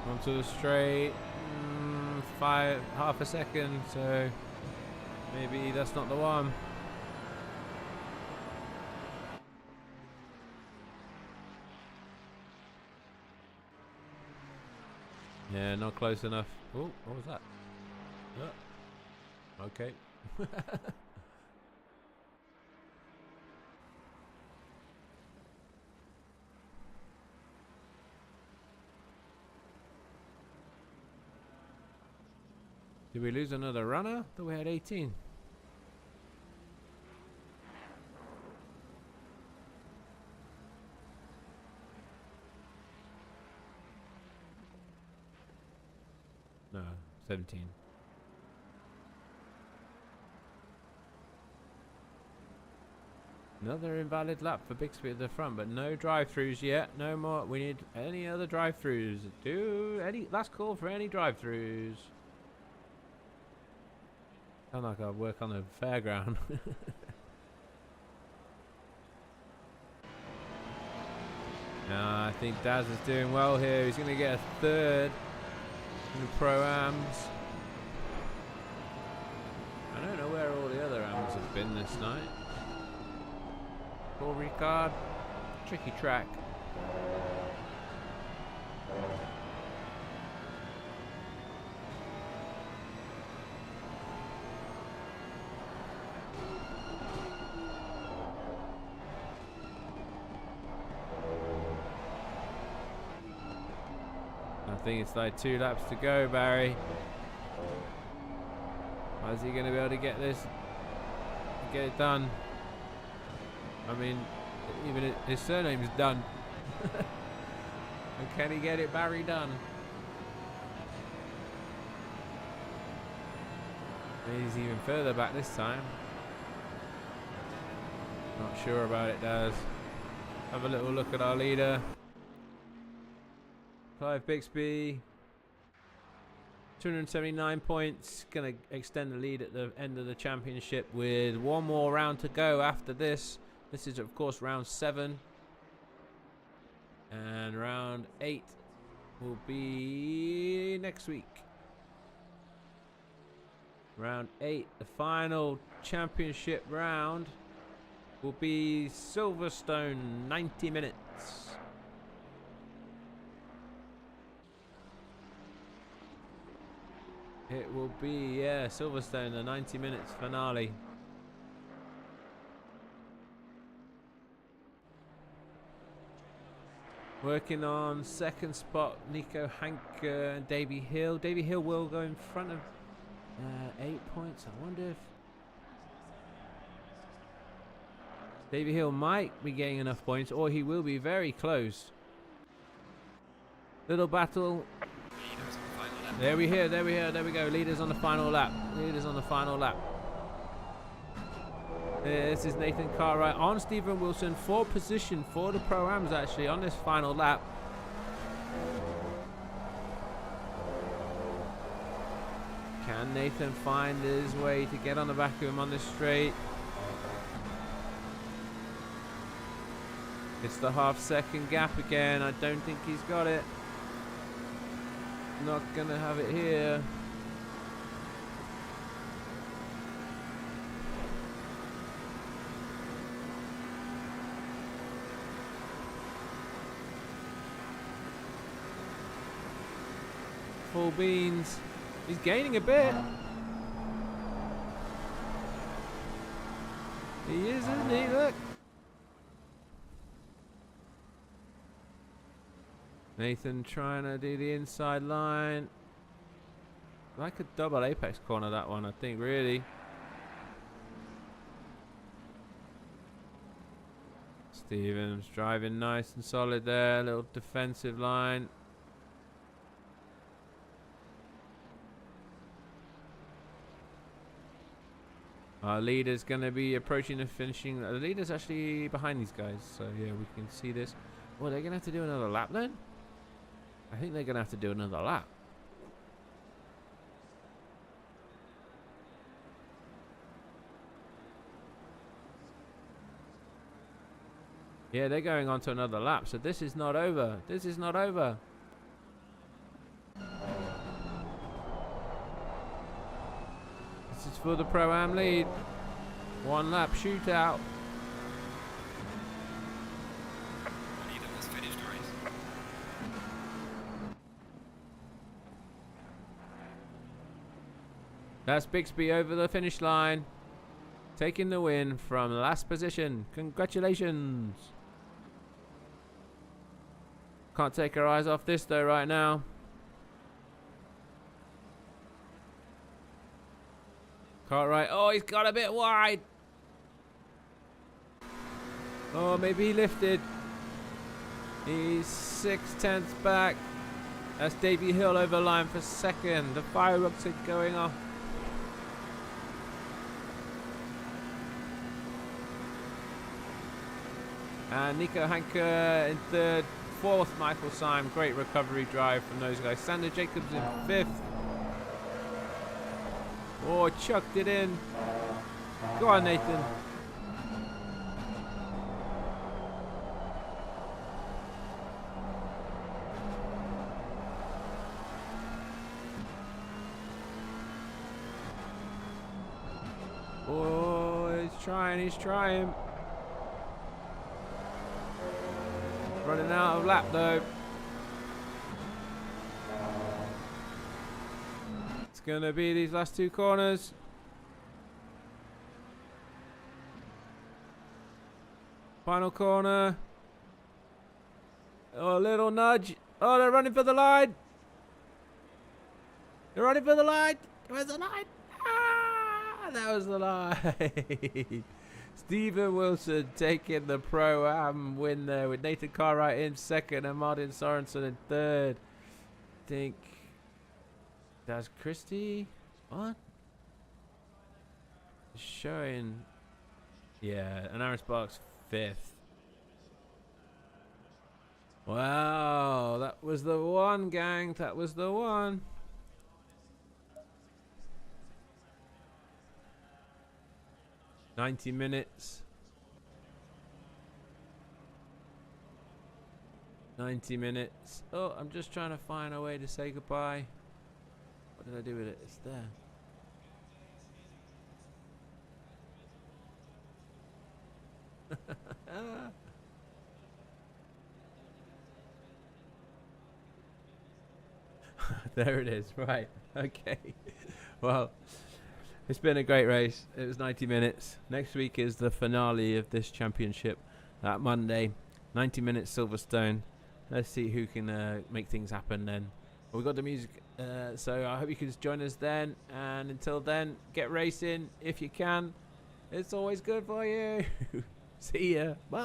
Speaker 1: Onto the straight. Half a second, so maybe that's not the one. Yeah, not close enough. Oh, what was that? Oh. Okay. Did we lose another runner? I thought we had 18. No, 17. Another invalid lap for Bixby at the front, but no drive-throughs yet. No more. We need any other drive-throughs. Last call for any drive-throughs. Sound like I work on a fairground. I think Daz is doing well here. He's going to get a third in the Pro-Ams. I don't know where all the other Ams have been this night. Poor Ricard. Tricky track. think it's like 2 laps to go, Barry. How's he going to be able to get this? Get it done? I mean, even his surname's done. And can he get it, Barry, done? He's even further back this time. Not sure about it, Daz. Have a little look at our leader. Clive Bixby. 279 points. Going to extend the lead at the end of the championship with one more round to go after this. This is, of course, round 7. And round 8 will be next week. Round 8, the final championship round, will be Silverstone, 90 minutes. It will be, yeah, Silverstone, the 90 minutes finale. Working on second spot, Nico Hanke and Davy Hill. Davy Hill will go in front of 8 points. I wonder if Davy Hill might be getting enough points, or he will be very close. Little battle. There we go. Leaders on the final lap. This is Nathan Cartwright on Stephen Wilson for position for the Pro-Ams actually on this final lap. Can Nathan find his way to get on the back of him on this straight? It's the half-second gap again. I don't think he's got it. Not gonna have it here. Full beans. He's gaining a bit. He is, isn't he? Look. Nathan trying to do the inside line. Like a double apex corner, that one, I think, really. Stevens driving nice and solid there. Little defensive line. Our leader's going to be approaching the finishing. The leader's actually behind these guys, so yeah, we can see this. Well, they're going to have to do another lap then? I think they're going to have to do another lap. Yeah, they're going on to another lap, so this is not over. This is not over. This is for the Pro-Am lead. 1 lap shootout. That's Bixby over the finish line, taking the win from last position. Congratulations. Can't take our eyes off this though right now. Cartwright, oh, he's got a bit wide. Oh, maybe he lifted. He's 6/10 back. That's Davy Hill over the line for second. The fireworks are going off. And Nico Hanke in third, fourth Michael Syme. Great recovery drive from those guys. Sander Jacobs in fifth. Oh, chucked it in. Go on, Nathan. Oh, he's trying. Running out of lap though. It's gonna be these last 2 corners. Final corner. Oh, a little nudge. Oh, they're running for the line. You're running for the line. Where's the line? Ah, that was the line. Stephen Wilson taking the Pro-Am win there with Nathan Cartwright in second and Martin Sorensen in third. I think that's Christie on. Showing, yeah, and Aaron Sparks fifth. Wow, that was the one, gang. That was the one. "90 minutes. 90 minutes. Oh, I'm just trying to find a way to say goodbye. What did I do with it? It's there. There it is. Right. Okay. Well, it's been a great race. It was 90 minutes. Next week is the finale of this championship. That Monday, 90 minutes Silverstone. Let's see who can make things happen then. Well, we've got the music, so I hope you can join us then. And until then, get racing if you can. It's always good for you. See ya. Bye.